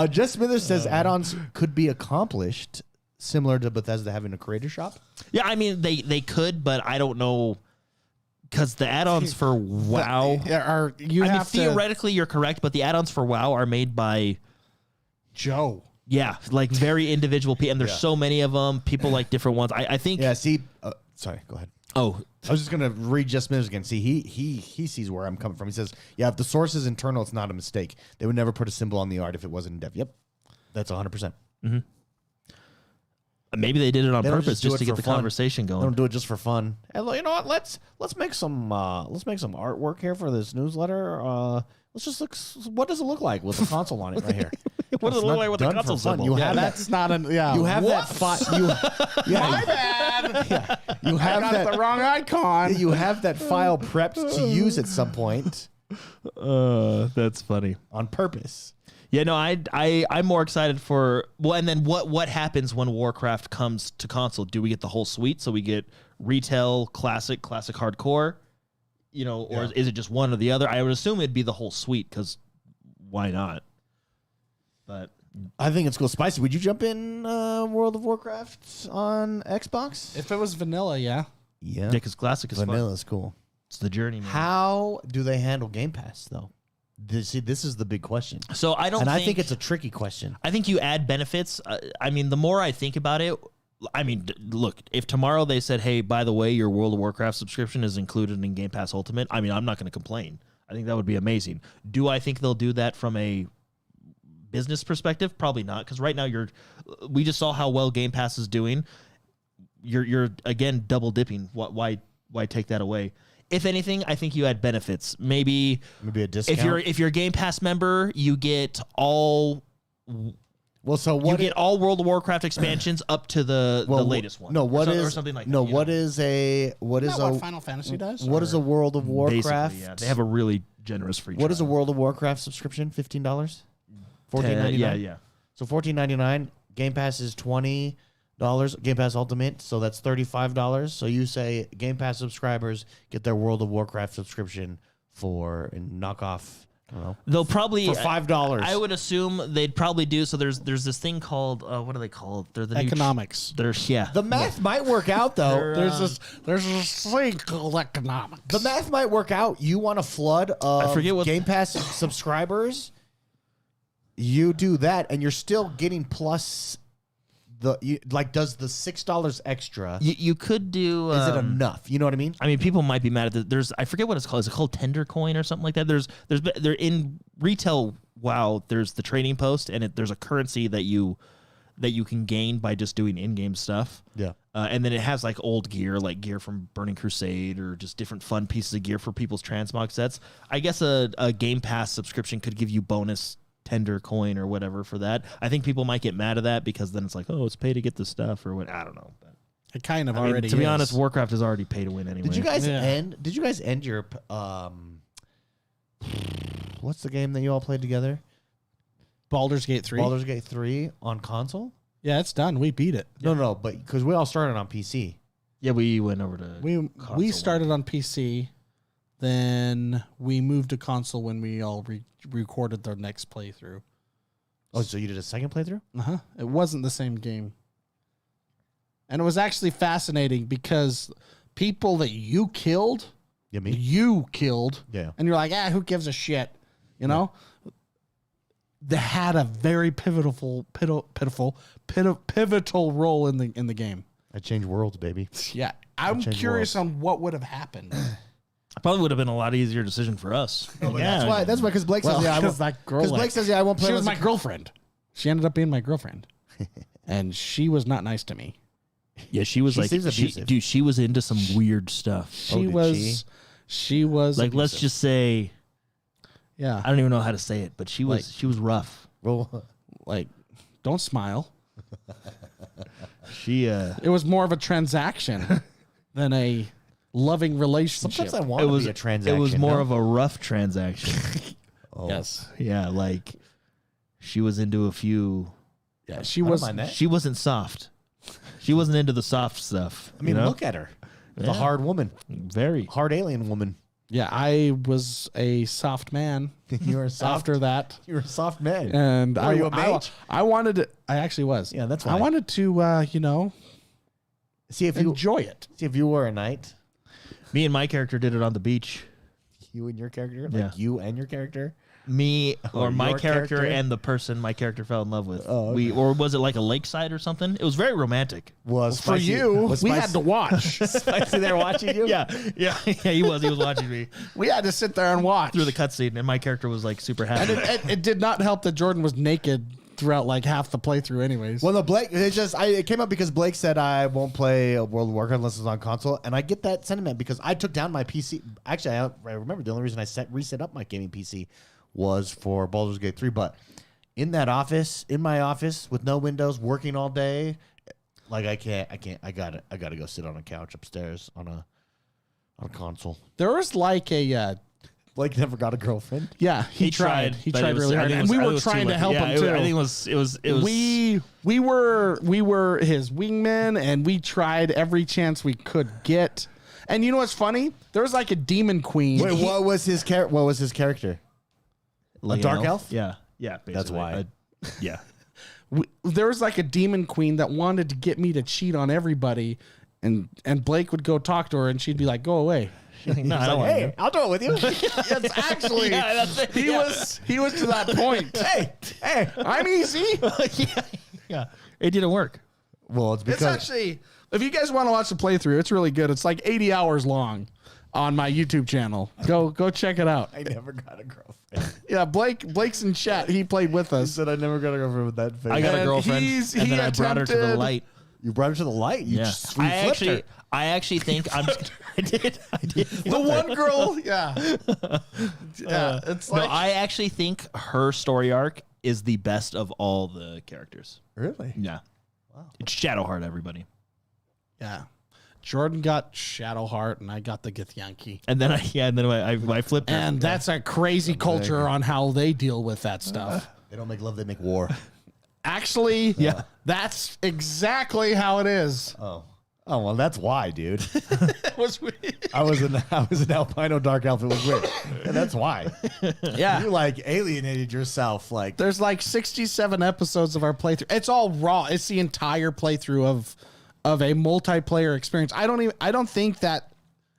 [SPEAKER 1] Jess Smithers says add-ons could be accomplished similar to Bethesda having a creator shop.
[SPEAKER 2] Yeah, I mean they could, but I don't know because the add-ons for WoW theoretically you're correct, but the add-ons for WoW are made by
[SPEAKER 3] Joe.
[SPEAKER 2] Yeah, like very individual people, and there's so many of them. People like different ones. I think.
[SPEAKER 1] Yeah. See. Sorry. Go ahead.
[SPEAKER 2] Oh,
[SPEAKER 1] I was just gonna read Jess Smithers again. See, he sees where I'm coming from. He says, "Yeah, if the source is internal, it's not a mistake. They would never put a symbol on the art if it wasn't in dev." Yep, that's 100%.
[SPEAKER 2] maybe they did it on
[SPEAKER 1] They don't
[SPEAKER 2] purpose
[SPEAKER 1] do
[SPEAKER 2] just
[SPEAKER 1] it
[SPEAKER 2] to get
[SPEAKER 1] for
[SPEAKER 2] the
[SPEAKER 1] fun.
[SPEAKER 2] conversation
[SPEAKER 1] They
[SPEAKER 2] going.
[SPEAKER 1] don't do it just for fun. And you know what? Let's make some artwork here for this newsletter. Let's just look. What does it look like with the console on it right here?
[SPEAKER 2] What does it
[SPEAKER 1] It's
[SPEAKER 2] look
[SPEAKER 1] not
[SPEAKER 2] like with the
[SPEAKER 1] done for
[SPEAKER 2] console
[SPEAKER 1] fun.
[SPEAKER 2] symbol?
[SPEAKER 1] You
[SPEAKER 3] Yeah,
[SPEAKER 1] have
[SPEAKER 3] that's not an. Yeah.
[SPEAKER 1] You have that file.
[SPEAKER 3] My bad.
[SPEAKER 1] You have
[SPEAKER 3] I got
[SPEAKER 1] that.
[SPEAKER 3] the wrong icon.
[SPEAKER 1] You have that file prepped to use at some point
[SPEAKER 2] That's funny.
[SPEAKER 1] on purpose.
[SPEAKER 2] Yeah, no, I'm more excited for and then what happens when Warcraft comes to console? Do we get the whole suite? So we get retail, classic hardcore, or is it just one or the other? I would assume it'd be the whole suite because why not? But
[SPEAKER 1] I think it's cool. Spicy, would you jump in World of Warcraft on Xbox?
[SPEAKER 3] If it was vanilla, yeah.
[SPEAKER 1] Yeah.
[SPEAKER 2] because classic is fun.
[SPEAKER 1] Vanilla's cool.
[SPEAKER 2] It's the journey, man.
[SPEAKER 1] How do they handle Game Pass, though? This is the big question.
[SPEAKER 2] So I think
[SPEAKER 1] it's a tricky question.
[SPEAKER 2] I think you add benefits. I mean, the more I think about it, look, if tomorrow they said, hey, by the way, your World of Warcraft subscription is included in Game Pass Ultimate, I mean, I'm not going to complain. I think that would be amazing. Do I think they'll do that from a business perspective? Probably not, because right now we just saw how well Game Pass is doing. You're again double dipping. Why take that away? If anything, I think you add benefits. Maybe
[SPEAKER 1] a discount.
[SPEAKER 2] If you're a Game Pass member, you get all.
[SPEAKER 1] Well, so
[SPEAKER 2] You get all World of Warcraft expansions up to the latest one.
[SPEAKER 1] No,
[SPEAKER 2] or something like that.
[SPEAKER 1] No, what is
[SPEAKER 3] What Final Fantasy does?
[SPEAKER 1] What is a World of Warcraft?
[SPEAKER 2] Basically, yeah. They have a really generous free trial.
[SPEAKER 1] What is a World of Warcraft subscription? $15, $14.99.
[SPEAKER 2] Yeah.
[SPEAKER 1] So $14.99. Game Pass is $20. Game Pass Ultimate, so that's $35. So you say Game Pass subscribers get their World of Warcraft subscription and knock off
[SPEAKER 2] They'll probably
[SPEAKER 1] For $5.
[SPEAKER 2] I would assume they'd probably do. So there's this thing called what are they called? They're the
[SPEAKER 3] Economics.
[SPEAKER 2] There's
[SPEAKER 1] The math might work out though.
[SPEAKER 3] There's this thing called economics.
[SPEAKER 1] The math might work out. You want a flood of
[SPEAKER 2] forget what-
[SPEAKER 1] Game Pass subscribers? You do that, and you're still getting plus does the $6 extra?
[SPEAKER 2] You could do.
[SPEAKER 1] Is it enough? You know what I mean?
[SPEAKER 2] I mean, people might be mad at the, there's. I forget what it's called. Is it called Tender Coin or something like that? They're in retail. Wow, there's the trading post, and there's a currency that you can gain by just doing in-game stuff.
[SPEAKER 1] Yeah.
[SPEAKER 2] And then it has like old gear, like gear from Burning Crusade, or just different fun pieces of gear for people's transmog sets. I guess a Game Pass subscription could give you bonus Tender Coin or whatever for that. I think people might get mad at that because then it's like, oh, it's pay to get the stuff or what. I don't know. But
[SPEAKER 3] It kind of
[SPEAKER 2] I mean,
[SPEAKER 3] already
[SPEAKER 2] to be
[SPEAKER 3] is.
[SPEAKER 2] honest, Warcraft is already pay to win anyway.
[SPEAKER 1] Did you guys
[SPEAKER 3] Yeah.
[SPEAKER 1] end? Did you guys end your what's the game that you all played together?
[SPEAKER 3] Baldur's Gate 3.
[SPEAKER 1] Baldur's Gate 3 on console?
[SPEAKER 3] Yeah, it's done. We beat it.
[SPEAKER 1] No, but because we all started on PC.
[SPEAKER 2] Yeah, we went over to
[SPEAKER 3] We
[SPEAKER 2] console
[SPEAKER 3] started on PC, then we moved to console when we all recorded their next playthrough.
[SPEAKER 1] Oh, so you did a second playthrough?
[SPEAKER 3] It wasn't the same game. And it was actually fascinating because people that you killed,
[SPEAKER 1] Yeah, me.
[SPEAKER 3] and you're like, who gives a shit? You know? They had a very pivotal role in the game.
[SPEAKER 1] I changed worlds, baby.
[SPEAKER 3] Yeah. I'm
[SPEAKER 1] changed
[SPEAKER 3] curious on what would have happened.
[SPEAKER 2] Probably would have been a lot easier decision for us.
[SPEAKER 1] That's why. That's why. Because Blake says, "Yeah, I won't." Because Blake says, "Yeah, I won't play."
[SPEAKER 3] She was my girlfriend. She ended up being my girlfriend, and she was not nice to me.
[SPEAKER 2] Yeah, she was
[SPEAKER 1] She seems abusive.
[SPEAKER 2] dude, she was into some weird stuff.
[SPEAKER 3] She was. She was
[SPEAKER 2] Like, let's
[SPEAKER 3] abusive.
[SPEAKER 2] just say,
[SPEAKER 3] Yeah.
[SPEAKER 2] I don't even know how to say it, but she was rough.
[SPEAKER 1] Well,
[SPEAKER 3] Like, don't smile.
[SPEAKER 2] She
[SPEAKER 3] It was more of a transaction than a loving relationship.
[SPEAKER 1] sometimes I want to be a transaction.
[SPEAKER 2] It was more of a rough transaction.
[SPEAKER 3] Yes.
[SPEAKER 2] Yeah, like she was into a few.
[SPEAKER 3] Yeah. She
[SPEAKER 1] I don't
[SPEAKER 3] was.
[SPEAKER 1] mind that.
[SPEAKER 2] She wasn't soft. She wasn't into the soft stuff.
[SPEAKER 1] I mean,
[SPEAKER 2] you know?
[SPEAKER 1] look at her. The
[SPEAKER 2] Yeah.
[SPEAKER 1] hard woman,
[SPEAKER 2] Very.
[SPEAKER 1] hard alien woman.
[SPEAKER 3] Yeah. I was a soft man.
[SPEAKER 1] You were a soft.
[SPEAKER 3] After that.
[SPEAKER 1] You were a soft man.
[SPEAKER 3] And
[SPEAKER 1] Were you a mage?
[SPEAKER 3] I wanted to. I actually was.
[SPEAKER 1] Yeah, that's
[SPEAKER 3] I
[SPEAKER 1] why.
[SPEAKER 3] wanted to,
[SPEAKER 1] See if you
[SPEAKER 3] enjoy it.
[SPEAKER 1] were a knight.
[SPEAKER 2] Me and my character did it on the beach.
[SPEAKER 1] You and your character, like
[SPEAKER 2] Yeah.
[SPEAKER 1] you and your character.
[SPEAKER 2] Me or my
[SPEAKER 1] your
[SPEAKER 2] character,
[SPEAKER 1] character?
[SPEAKER 2] and the person my character fell in love with.
[SPEAKER 1] Oh,
[SPEAKER 2] We or was it like a lakeside or something? It was very romantic.
[SPEAKER 1] Was
[SPEAKER 3] For
[SPEAKER 1] spicy-
[SPEAKER 3] you,
[SPEAKER 1] was
[SPEAKER 3] we
[SPEAKER 1] spicy-
[SPEAKER 3] had to watch.
[SPEAKER 1] Spicy there watching you.
[SPEAKER 2] Yeah, he was watching me
[SPEAKER 3] We had to sit there and watch.
[SPEAKER 2] through the cutscene, and my character was like super happy.
[SPEAKER 3] It did not help that Jordan was naked throughout like half the playthrough, anyways.
[SPEAKER 1] Well, no, Blake. It came up because Blake said I won't play World of Warcraft unless it's on console, and I get that sentiment because I took down my PC. Actually, I remember the only reason I reset up my gaming PC was for Baldur's Gate 3. But in my office with no windows, working all day, like I can't. I gotta go sit on a couch upstairs on a console.
[SPEAKER 3] There was like a
[SPEAKER 1] Blake never got a girlfriend.
[SPEAKER 3] he tried. He
[SPEAKER 2] but
[SPEAKER 3] tried
[SPEAKER 2] it was-
[SPEAKER 3] really
[SPEAKER 2] I
[SPEAKER 3] hard,
[SPEAKER 2] think it
[SPEAKER 3] and
[SPEAKER 2] was-
[SPEAKER 3] we
[SPEAKER 2] I
[SPEAKER 3] were
[SPEAKER 2] was too
[SPEAKER 3] trying to
[SPEAKER 2] lucky.
[SPEAKER 3] help
[SPEAKER 2] Yeah,
[SPEAKER 3] him too.
[SPEAKER 2] I think it was.
[SPEAKER 3] We were his wingmen, and we tried every chance we could get. And you know what's funny? There was like a demon queen.
[SPEAKER 1] Wait, what was his character?
[SPEAKER 2] like
[SPEAKER 1] a dark
[SPEAKER 2] an
[SPEAKER 1] elf?
[SPEAKER 2] Yeah, basically.
[SPEAKER 1] That's why.
[SPEAKER 2] Yeah.
[SPEAKER 3] There was like a demon queen that wanted to get me to cheat on everybody, and Blake would go talk to her, and she'd be like, "Go away."
[SPEAKER 2] No, I don't want
[SPEAKER 1] Hey, I'll do it with you.
[SPEAKER 3] Yes, actually,
[SPEAKER 2] Yeah, that's it.
[SPEAKER 3] he
[SPEAKER 2] Yeah.
[SPEAKER 3] was to that point.
[SPEAKER 1] hey.
[SPEAKER 3] I'm easy.
[SPEAKER 2] yeah. It didn't work.
[SPEAKER 1] Well, it's
[SPEAKER 3] It's
[SPEAKER 1] because
[SPEAKER 3] actually, if you guys want to watch the playthrough, it's really good. It's like 80 hours long on my YouTube channel. Go check it out.
[SPEAKER 1] I never got a girlfriend.
[SPEAKER 3] Yeah, Blake's in chat. He played with
[SPEAKER 1] He
[SPEAKER 3] us.
[SPEAKER 1] said I never got a girlfriend with that face.
[SPEAKER 2] I got a
[SPEAKER 3] And
[SPEAKER 2] girlfriend,
[SPEAKER 3] he's-
[SPEAKER 2] and
[SPEAKER 3] he
[SPEAKER 2] then I brought her to the
[SPEAKER 3] attempted-
[SPEAKER 2] light.
[SPEAKER 1] You brought her to the light. You
[SPEAKER 2] Yeah,
[SPEAKER 1] just we flipped her.
[SPEAKER 2] I actually think I'm. I did.
[SPEAKER 3] The one girl, yeah. Yeah, it's
[SPEAKER 2] No,
[SPEAKER 3] like
[SPEAKER 2] I actually think her story arc is the best of all the characters.
[SPEAKER 1] Really?
[SPEAKER 2] Yeah. Wow. It's Shadowheart, everybody.
[SPEAKER 3] yeah. Jordan got Shadowheart, and I got the Githyanki.
[SPEAKER 2] And then I flipped her.
[SPEAKER 3] And that's a crazy culture on how they deal with that stuff.
[SPEAKER 1] They don't make love; they make war.
[SPEAKER 3] Actually,
[SPEAKER 2] Yeah.
[SPEAKER 3] that's exactly how it is.
[SPEAKER 1] Oh, Oh well, that's why, dude.
[SPEAKER 3] It was weird.
[SPEAKER 1] I was an albino dark elf. It was weird, and that's why.
[SPEAKER 3] Yeah.
[SPEAKER 1] You like alienated yourself. Like
[SPEAKER 3] There's like 67 episodes of our playthrough. It's all raw. It's the entire playthrough of a multiplayer experience. I don't think that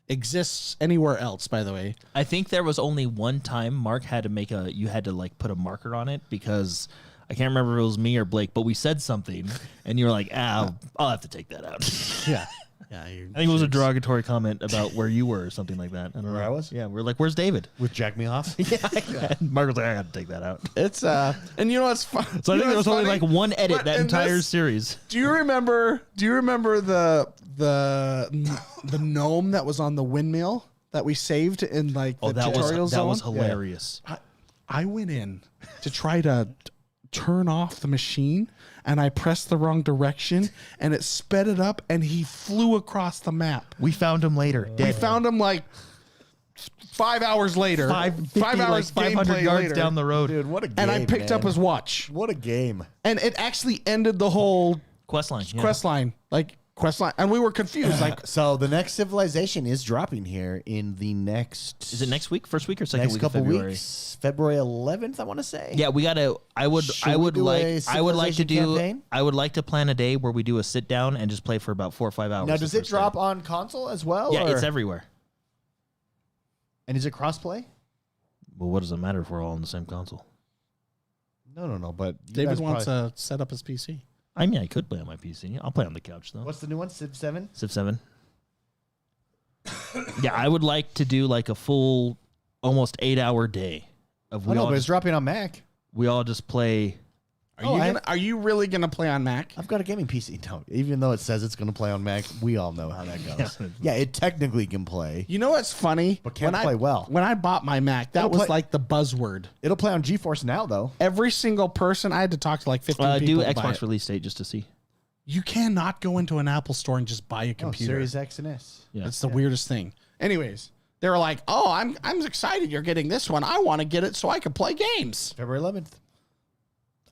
[SPEAKER 3] exists anywhere else, by the way.
[SPEAKER 2] I think there was only one time Mark had to you had to like put a marker on it because I can't remember if it was me or Blake, but we said something and you were like, I'll have to take that out.
[SPEAKER 3] Yeah. Yeah.
[SPEAKER 2] I think it was a derogatory comment about where you were or something like that. I don't know.
[SPEAKER 1] Where I was?
[SPEAKER 2] Yeah, we're like, where's David?
[SPEAKER 1] with Jack me off.
[SPEAKER 2] Yeah. Mark was like, I got to take that out.
[SPEAKER 3] It's and you know what's fun?
[SPEAKER 2] So I think there was only like one edit
[SPEAKER 3] But
[SPEAKER 2] that
[SPEAKER 3] in
[SPEAKER 2] entire
[SPEAKER 3] this-
[SPEAKER 2] series.
[SPEAKER 3] Do you remember the gnome that was on the windmill that we saved in like the tutorial zone?
[SPEAKER 2] That was hilarious.
[SPEAKER 3] I went in to try to turn off the machine and I pressed the wrong direction and it sped it up and he flew across the map.
[SPEAKER 2] We found him later.
[SPEAKER 3] We found him like 5 hours later. 5 hours,
[SPEAKER 2] like 500
[SPEAKER 3] gameplay
[SPEAKER 2] yards
[SPEAKER 3] later.
[SPEAKER 2] down the road.
[SPEAKER 1] Dude, what a game!
[SPEAKER 3] And I picked up
[SPEAKER 1] man.
[SPEAKER 3] his watch.
[SPEAKER 1] What a game!
[SPEAKER 3] And it actually ended the whole
[SPEAKER 2] Quest line. Yeah.
[SPEAKER 3] quest line. And we were confused. Like,
[SPEAKER 1] So the next civilization is dropping here in the next.
[SPEAKER 2] Is it next week? First week or second
[SPEAKER 1] next
[SPEAKER 2] week
[SPEAKER 1] couple
[SPEAKER 2] of February?
[SPEAKER 1] weeks? February 11th, I want to say.
[SPEAKER 2] Yeah, we gotta. I would
[SPEAKER 1] do
[SPEAKER 2] like
[SPEAKER 1] a
[SPEAKER 2] to
[SPEAKER 1] civilization
[SPEAKER 2] do.
[SPEAKER 1] campaign?
[SPEAKER 2] I would like to plan a day where we do a sit down and just play for about 4 or 5 hours.
[SPEAKER 1] Now,
[SPEAKER 2] the
[SPEAKER 1] does it
[SPEAKER 2] first
[SPEAKER 1] drop
[SPEAKER 2] day.
[SPEAKER 1] on console as well?
[SPEAKER 2] Yeah,
[SPEAKER 1] or-
[SPEAKER 2] it's everywhere.
[SPEAKER 1] And is it crossplay?
[SPEAKER 2] Well, what does it matter if we're all on the same console?
[SPEAKER 1] No. But you
[SPEAKER 3] David
[SPEAKER 1] guys
[SPEAKER 3] wants
[SPEAKER 1] probably-
[SPEAKER 3] to set up his PC.
[SPEAKER 2] I mean, I could play on my PC. I'll play on the couch though.
[SPEAKER 1] What's the new one? Civ 7.
[SPEAKER 2] Civ 7. Yeah, I would like to do like a full, almost 8-hour day of
[SPEAKER 1] Oh,
[SPEAKER 2] we
[SPEAKER 1] no,
[SPEAKER 2] all
[SPEAKER 1] but it's
[SPEAKER 2] just,
[SPEAKER 1] dropping on Mac.
[SPEAKER 2] we all just play.
[SPEAKER 3] Are you really gonna play on Mac?
[SPEAKER 1] I've got a gaming PC. No, even though it says it's going to play on Mac, we all know how that goes. Yeah, it technically can play.
[SPEAKER 3] You know what's funny?
[SPEAKER 1] But can't
[SPEAKER 3] When
[SPEAKER 1] play well.
[SPEAKER 3] When I bought my Mac, that
[SPEAKER 1] It'll
[SPEAKER 3] was
[SPEAKER 1] play-
[SPEAKER 3] like the buzzword.
[SPEAKER 1] It'll play on GeForce Now, though.
[SPEAKER 3] Every single person, I had to talk to like 15
[SPEAKER 2] Do
[SPEAKER 3] people. to buy
[SPEAKER 2] Xbox
[SPEAKER 3] it.
[SPEAKER 2] release date just to see.
[SPEAKER 3] You cannot go into an Apple store and just buy a
[SPEAKER 1] Oh,
[SPEAKER 3] computer.
[SPEAKER 1] Series X and S.
[SPEAKER 2] Yeah.
[SPEAKER 3] It's the weirdest thing. Anyways, they were like, "Oh, I'm excited you're getting this one. I want to get it so I can play games."
[SPEAKER 1] February 11th.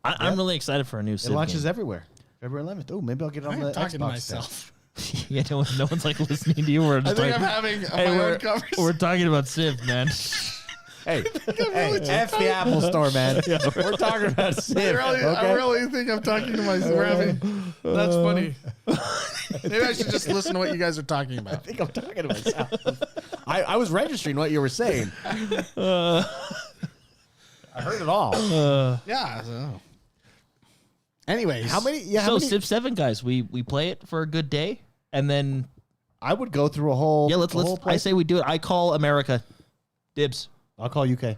[SPEAKER 2] I'm really excited for a new
[SPEAKER 1] It
[SPEAKER 2] Civ
[SPEAKER 1] launches
[SPEAKER 2] game.
[SPEAKER 1] everywhere. February 11th. Oh, maybe I'll get it on
[SPEAKER 3] I'm
[SPEAKER 1] the
[SPEAKER 3] talking
[SPEAKER 1] Xbox.
[SPEAKER 3] to myself.
[SPEAKER 2] Yeah, no one's like listening to you. We're
[SPEAKER 3] I
[SPEAKER 2] just
[SPEAKER 3] think
[SPEAKER 2] like,
[SPEAKER 3] I'm having
[SPEAKER 2] hey,
[SPEAKER 3] my
[SPEAKER 2] we're,
[SPEAKER 3] own conversation.
[SPEAKER 2] we're talking about Civ, man.
[SPEAKER 1] Hey, F the Apple Store, man. We're talking about Civ.
[SPEAKER 3] I really think I'm talking to myself. That's funny. Maybe I should just listen to what you guys are talking about.
[SPEAKER 1] I think I'm talking to myself. I was registering what you were saying. I heard it all.
[SPEAKER 3] Yeah. So. Anyways,
[SPEAKER 1] How many? Yeah, how
[SPEAKER 2] So
[SPEAKER 1] many?
[SPEAKER 2] Civ 7 guys, we play it for a good day, and then
[SPEAKER 1] I would go through a whole.
[SPEAKER 2] let's. I say we do it. I call America dibs.
[SPEAKER 1] I'll call UK.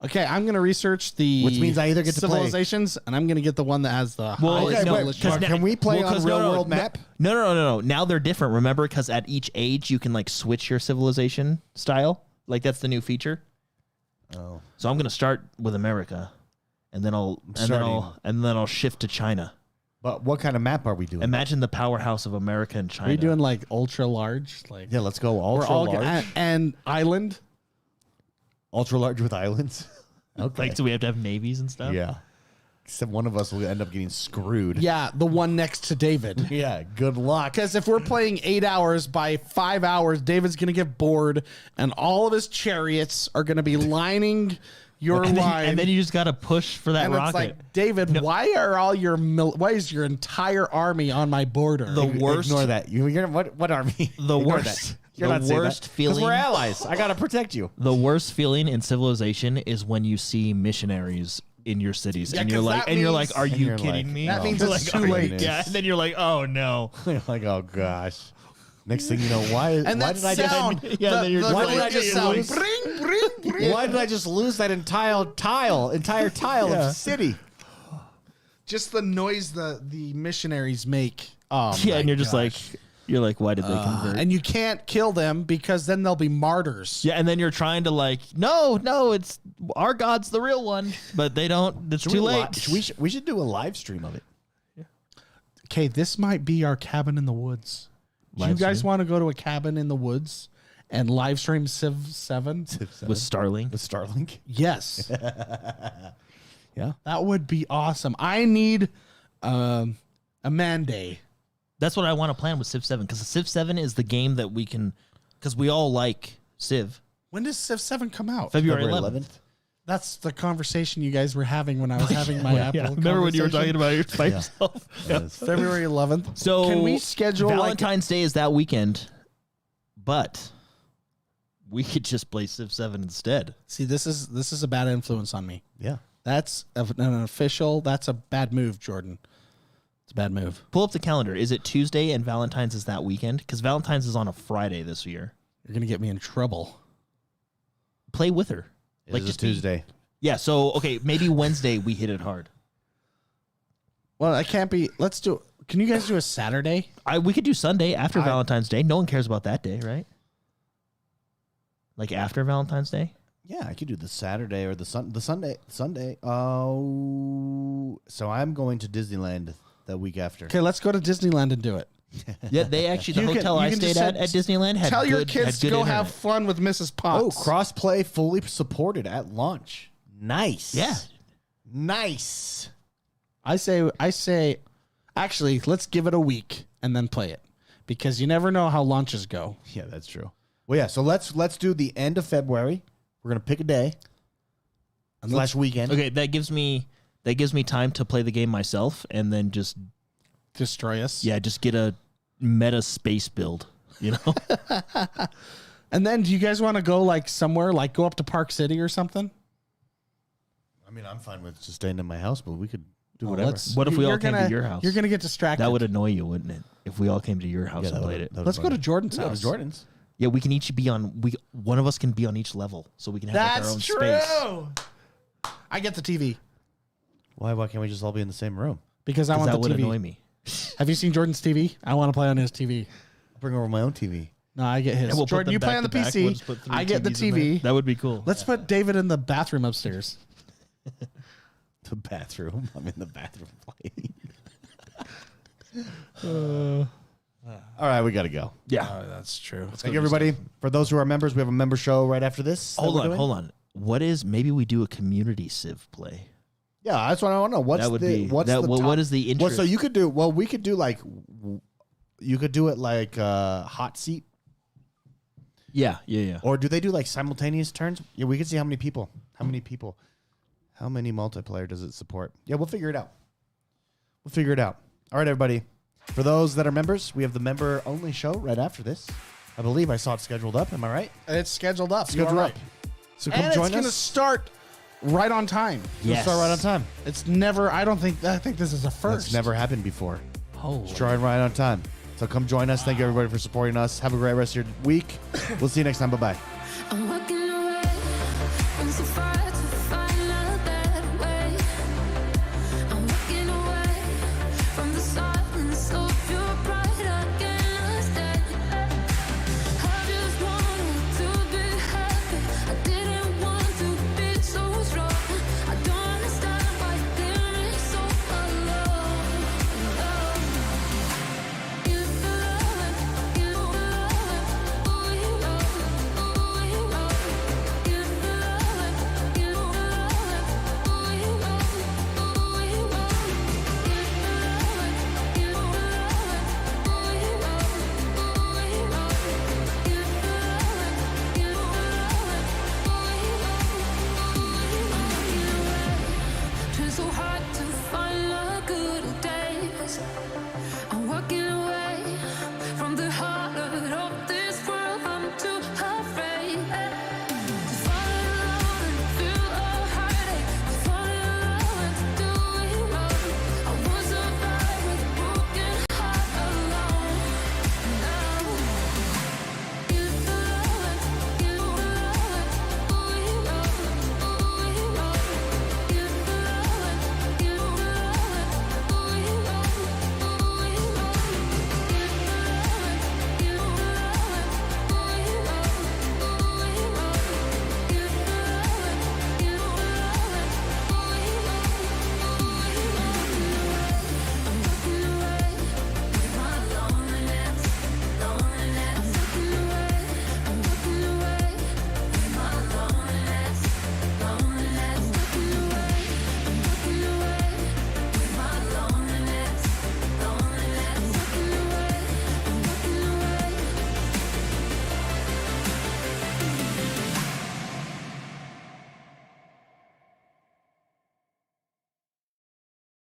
[SPEAKER 3] Okay, I'm gonna research the
[SPEAKER 1] Which means I either get to play-
[SPEAKER 3] civilizations, and I'm gonna get the one that has the highest
[SPEAKER 1] okay, wait,
[SPEAKER 3] knowledge.
[SPEAKER 1] because can we play on real world map?
[SPEAKER 2] No. Now they're different. Remember, because at each age you can like switch your civilization style. Like that's the new feature.
[SPEAKER 1] Oh,
[SPEAKER 2] So I'm gonna start with America, and then I'll shift to China.
[SPEAKER 1] but what kind of map are we doing?
[SPEAKER 2] Imagine the powerhouse of America and China.
[SPEAKER 3] Are you doing like ultra large? Like
[SPEAKER 1] Yeah, let's go
[SPEAKER 3] we're
[SPEAKER 1] ultra
[SPEAKER 3] all
[SPEAKER 1] large.
[SPEAKER 3] and island.
[SPEAKER 1] Ultra large with islands. Okay.
[SPEAKER 2] Like, do we have to have navies and stuff?
[SPEAKER 1] Yeah. Except one of us will end up getting screwed.
[SPEAKER 3] Yeah, the one next to David.
[SPEAKER 1] Yeah. Good luck.
[SPEAKER 3] Because if we're playing 8 hours, by 5 hours, David's gonna get bored, and all of his chariots are gonna be lining your line.
[SPEAKER 2] And then you just gotta push for that
[SPEAKER 3] and
[SPEAKER 2] rocket.
[SPEAKER 3] it's like, David, why are all your why is your entire army on my border?
[SPEAKER 2] The worst.
[SPEAKER 1] Ignore that. You're what army?
[SPEAKER 2] The
[SPEAKER 1] Ignore
[SPEAKER 2] worst.
[SPEAKER 1] that. You're
[SPEAKER 2] The
[SPEAKER 1] not saying
[SPEAKER 2] worst
[SPEAKER 1] that. 'Cause
[SPEAKER 2] feeling-
[SPEAKER 1] we're allies. I gotta protect you.
[SPEAKER 2] The worst feeling in civilization is when you see missionaries in your cities,
[SPEAKER 3] Yeah,
[SPEAKER 2] and you're
[SPEAKER 3] 'cause
[SPEAKER 2] like,
[SPEAKER 3] that
[SPEAKER 2] are
[SPEAKER 3] means-
[SPEAKER 2] you
[SPEAKER 1] you're
[SPEAKER 2] kidding
[SPEAKER 1] like,
[SPEAKER 2] me?
[SPEAKER 3] That means
[SPEAKER 2] You're
[SPEAKER 3] it's
[SPEAKER 2] like,
[SPEAKER 3] too
[SPEAKER 2] are you-
[SPEAKER 3] late.
[SPEAKER 2] Yeah, and then you're like, oh no.
[SPEAKER 1] You're like, oh gosh. Next thing you know, why
[SPEAKER 3] and
[SPEAKER 1] why
[SPEAKER 3] that
[SPEAKER 1] did I
[SPEAKER 3] sound,
[SPEAKER 1] just
[SPEAKER 2] Yeah, then you're
[SPEAKER 3] the
[SPEAKER 2] why
[SPEAKER 1] did I
[SPEAKER 3] religious
[SPEAKER 1] just
[SPEAKER 3] sound,
[SPEAKER 1] lose?
[SPEAKER 3] bring.
[SPEAKER 1] why did I just lose that entire tile
[SPEAKER 2] Yeah.
[SPEAKER 1] of city?
[SPEAKER 3] Just the noise the missionaries make.
[SPEAKER 1] Oh
[SPEAKER 2] Yeah,
[SPEAKER 1] my
[SPEAKER 2] and you're just like,
[SPEAKER 1] gosh.
[SPEAKER 2] why did they convert?
[SPEAKER 3] And you can't kill them because then they'll be martyrs.
[SPEAKER 2] Yeah, and then you're trying to like, no, it's our God's the real one, but they don't. It's too late.
[SPEAKER 1] We should do a live stream of it.
[SPEAKER 3] Okay, this might be our cabin in the woods. Do you
[SPEAKER 2] Live
[SPEAKER 3] guys
[SPEAKER 2] stream?
[SPEAKER 3] want to go to a cabin in the woods and live stream Civ 7?
[SPEAKER 2] With Starlink.
[SPEAKER 1] With Starlink.
[SPEAKER 3] Yes.
[SPEAKER 1] Yeah.
[SPEAKER 3] That would be awesome. I need a man day
[SPEAKER 2] That's what I want to plan with Civ 7 because Civ 7 is the game that we can, because we all like Civ.
[SPEAKER 3] When does Civ 7 come out?
[SPEAKER 2] February 11th.
[SPEAKER 3] That's the conversation you guys were having when I was having my Apple.
[SPEAKER 2] Remember when you were talking about it by yourself?
[SPEAKER 1] Yes.
[SPEAKER 3] February 11th.
[SPEAKER 2] So
[SPEAKER 3] can we schedule
[SPEAKER 2] Valentine's Day is that weekend, but we could just play Civ 7 instead.
[SPEAKER 3] See, this is a bad influence on me.
[SPEAKER 1] Yeah.
[SPEAKER 3] That's an official. That's a bad move, Jordan. It's a bad move.
[SPEAKER 2] Pull up the calendar. Is it Tuesday and Valentine's is that weekend? Because Valentine's is on a Friday this year.
[SPEAKER 3] You're gonna get me in trouble.
[SPEAKER 2] Play with her.
[SPEAKER 1] Like just Tuesday.
[SPEAKER 2] Yeah. So okay, maybe Wednesday we hit it hard.
[SPEAKER 3] Well, I can't be. Let's do. Can you guys do a Saturday?
[SPEAKER 2] We could do Sunday after Valentine's Day. No one cares about that day, right? Like after Valentine's Day.
[SPEAKER 1] Yeah, I could do the Saturday or the Sunday. Oh, so I'm going to Disneyland the week after.
[SPEAKER 3] Okay, let's go to Disneyland and do it.
[SPEAKER 2] Yeah, they actually the hotel I stayed at Disneyland had
[SPEAKER 3] tell
[SPEAKER 2] good,
[SPEAKER 3] your kids
[SPEAKER 2] had
[SPEAKER 3] to
[SPEAKER 2] good
[SPEAKER 3] go
[SPEAKER 2] internet.
[SPEAKER 3] have fun with Mrs. Potts.
[SPEAKER 1] Oh, crossplay fully supported at launch. Nice.
[SPEAKER 2] Yeah.
[SPEAKER 1] Nice.
[SPEAKER 3] I say, actually, let's give it a week and then play it because you never know how launches go.
[SPEAKER 1] Yeah, that's true. Well, yeah. So let's do the end of February. We're gonna pick a day / weekend.
[SPEAKER 2] Okay, that gives me time to play the game myself and then just
[SPEAKER 3] Destroy us.
[SPEAKER 2] yeah, just get a meta space build, you know?
[SPEAKER 3] And then, do you guys want to go like somewhere, like go up to Park City or something?
[SPEAKER 1] I mean, I'm fine with just staying in my house, but we could do whatever.
[SPEAKER 2] What if we all came to your house?
[SPEAKER 3] You're gonna get distracted.
[SPEAKER 2] That would annoy you, wouldn't it? If we all came to your house
[SPEAKER 1] Yeah,
[SPEAKER 2] and played it.
[SPEAKER 1] that would
[SPEAKER 3] Let's go to Jordan's
[SPEAKER 1] Yeah,
[SPEAKER 3] house.
[SPEAKER 1] Jordan's.
[SPEAKER 2] Yeah, we can each be on. One of us can be on each level, so we can have like, our own space.
[SPEAKER 3] I get the TV
[SPEAKER 1] Why can't we just all be in the same room?
[SPEAKER 3] because I
[SPEAKER 2] Because
[SPEAKER 3] want
[SPEAKER 2] that
[SPEAKER 3] the
[SPEAKER 2] would
[SPEAKER 3] TV.
[SPEAKER 2] annoy me.
[SPEAKER 3] Have you seen Jordan's TV? I want to play on his TV.
[SPEAKER 1] I'll bring over my own TV.
[SPEAKER 3] No, I get his.
[SPEAKER 2] And we'll put
[SPEAKER 3] Jordan,
[SPEAKER 2] them
[SPEAKER 3] you play
[SPEAKER 2] back
[SPEAKER 3] on the
[SPEAKER 2] to back. We'll
[SPEAKER 3] PC.
[SPEAKER 2] just put 3
[SPEAKER 3] I get the
[SPEAKER 2] TVs in there.
[SPEAKER 3] TV.
[SPEAKER 2] That would be cool.
[SPEAKER 3] Let's put David in the bathroom upstairs.
[SPEAKER 1] The bathroom. I'm in the bathroom playing. All right, we got to go.
[SPEAKER 2] Yeah.
[SPEAKER 3] That's true.
[SPEAKER 1] Thank you, everybody. For those who are members, we have a member show right after this.
[SPEAKER 2] Hold on. What is? Maybe we do a community Civ play.
[SPEAKER 1] Yeah, that's what I want to know. What's
[SPEAKER 2] That would
[SPEAKER 1] the
[SPEAKER 2] be.
[SPEAKER 1] what's
[SPEAKER 2] that,
[SPEAKER 1] the
[SPEAKER 2] well,
[SPEAKER 1] top-
[SPEAKER 2] what is the
[SPEAKER 1] Well,
[SPEAKER 2] interest?
[SPEAKER 1] so you could do. Well, we could do like. You could do it like hot seat,
[SPEAKER 2] yeah.
[SPEAKER 1] or do they do like simultaneous turns? Yeah, we could see how many people. How many multiplayer does it support? Yeah, we'll figure it out. All right, everybody. For those that are members, we have the member only show right after this. I believe I saw it scheduled up. Am I right?
[SPEAKER 3] It's scheduled up.
[SPEAKER 1] Scheduled
[SPEAKER 3] You're
[SPEAKER 1] up.
[SPEAKER 3] right.
[SPEAKER 1] So come
[SPEAKER 3] And
[SPEAKER 1] join
[SPEAKER 3] it's going to
[SPEAKER 1] us.
[SPEAKER 3] start right on time.
[SPEAKER 2] Yes.
[SPEAKER 1] Start right on time.
[SPEAKER 3] It's never. I think this is a first.
[SPEAKER 1] That's never happened before.
[SPEAKER 3] Holy.
[SPEAKER 1] Starting right on time. So come join us. Thank you, everybody, for supporting us. Have a great rest of your week. We'll see you next time. Bye-bye.
[SPEAKER 4] I'm walking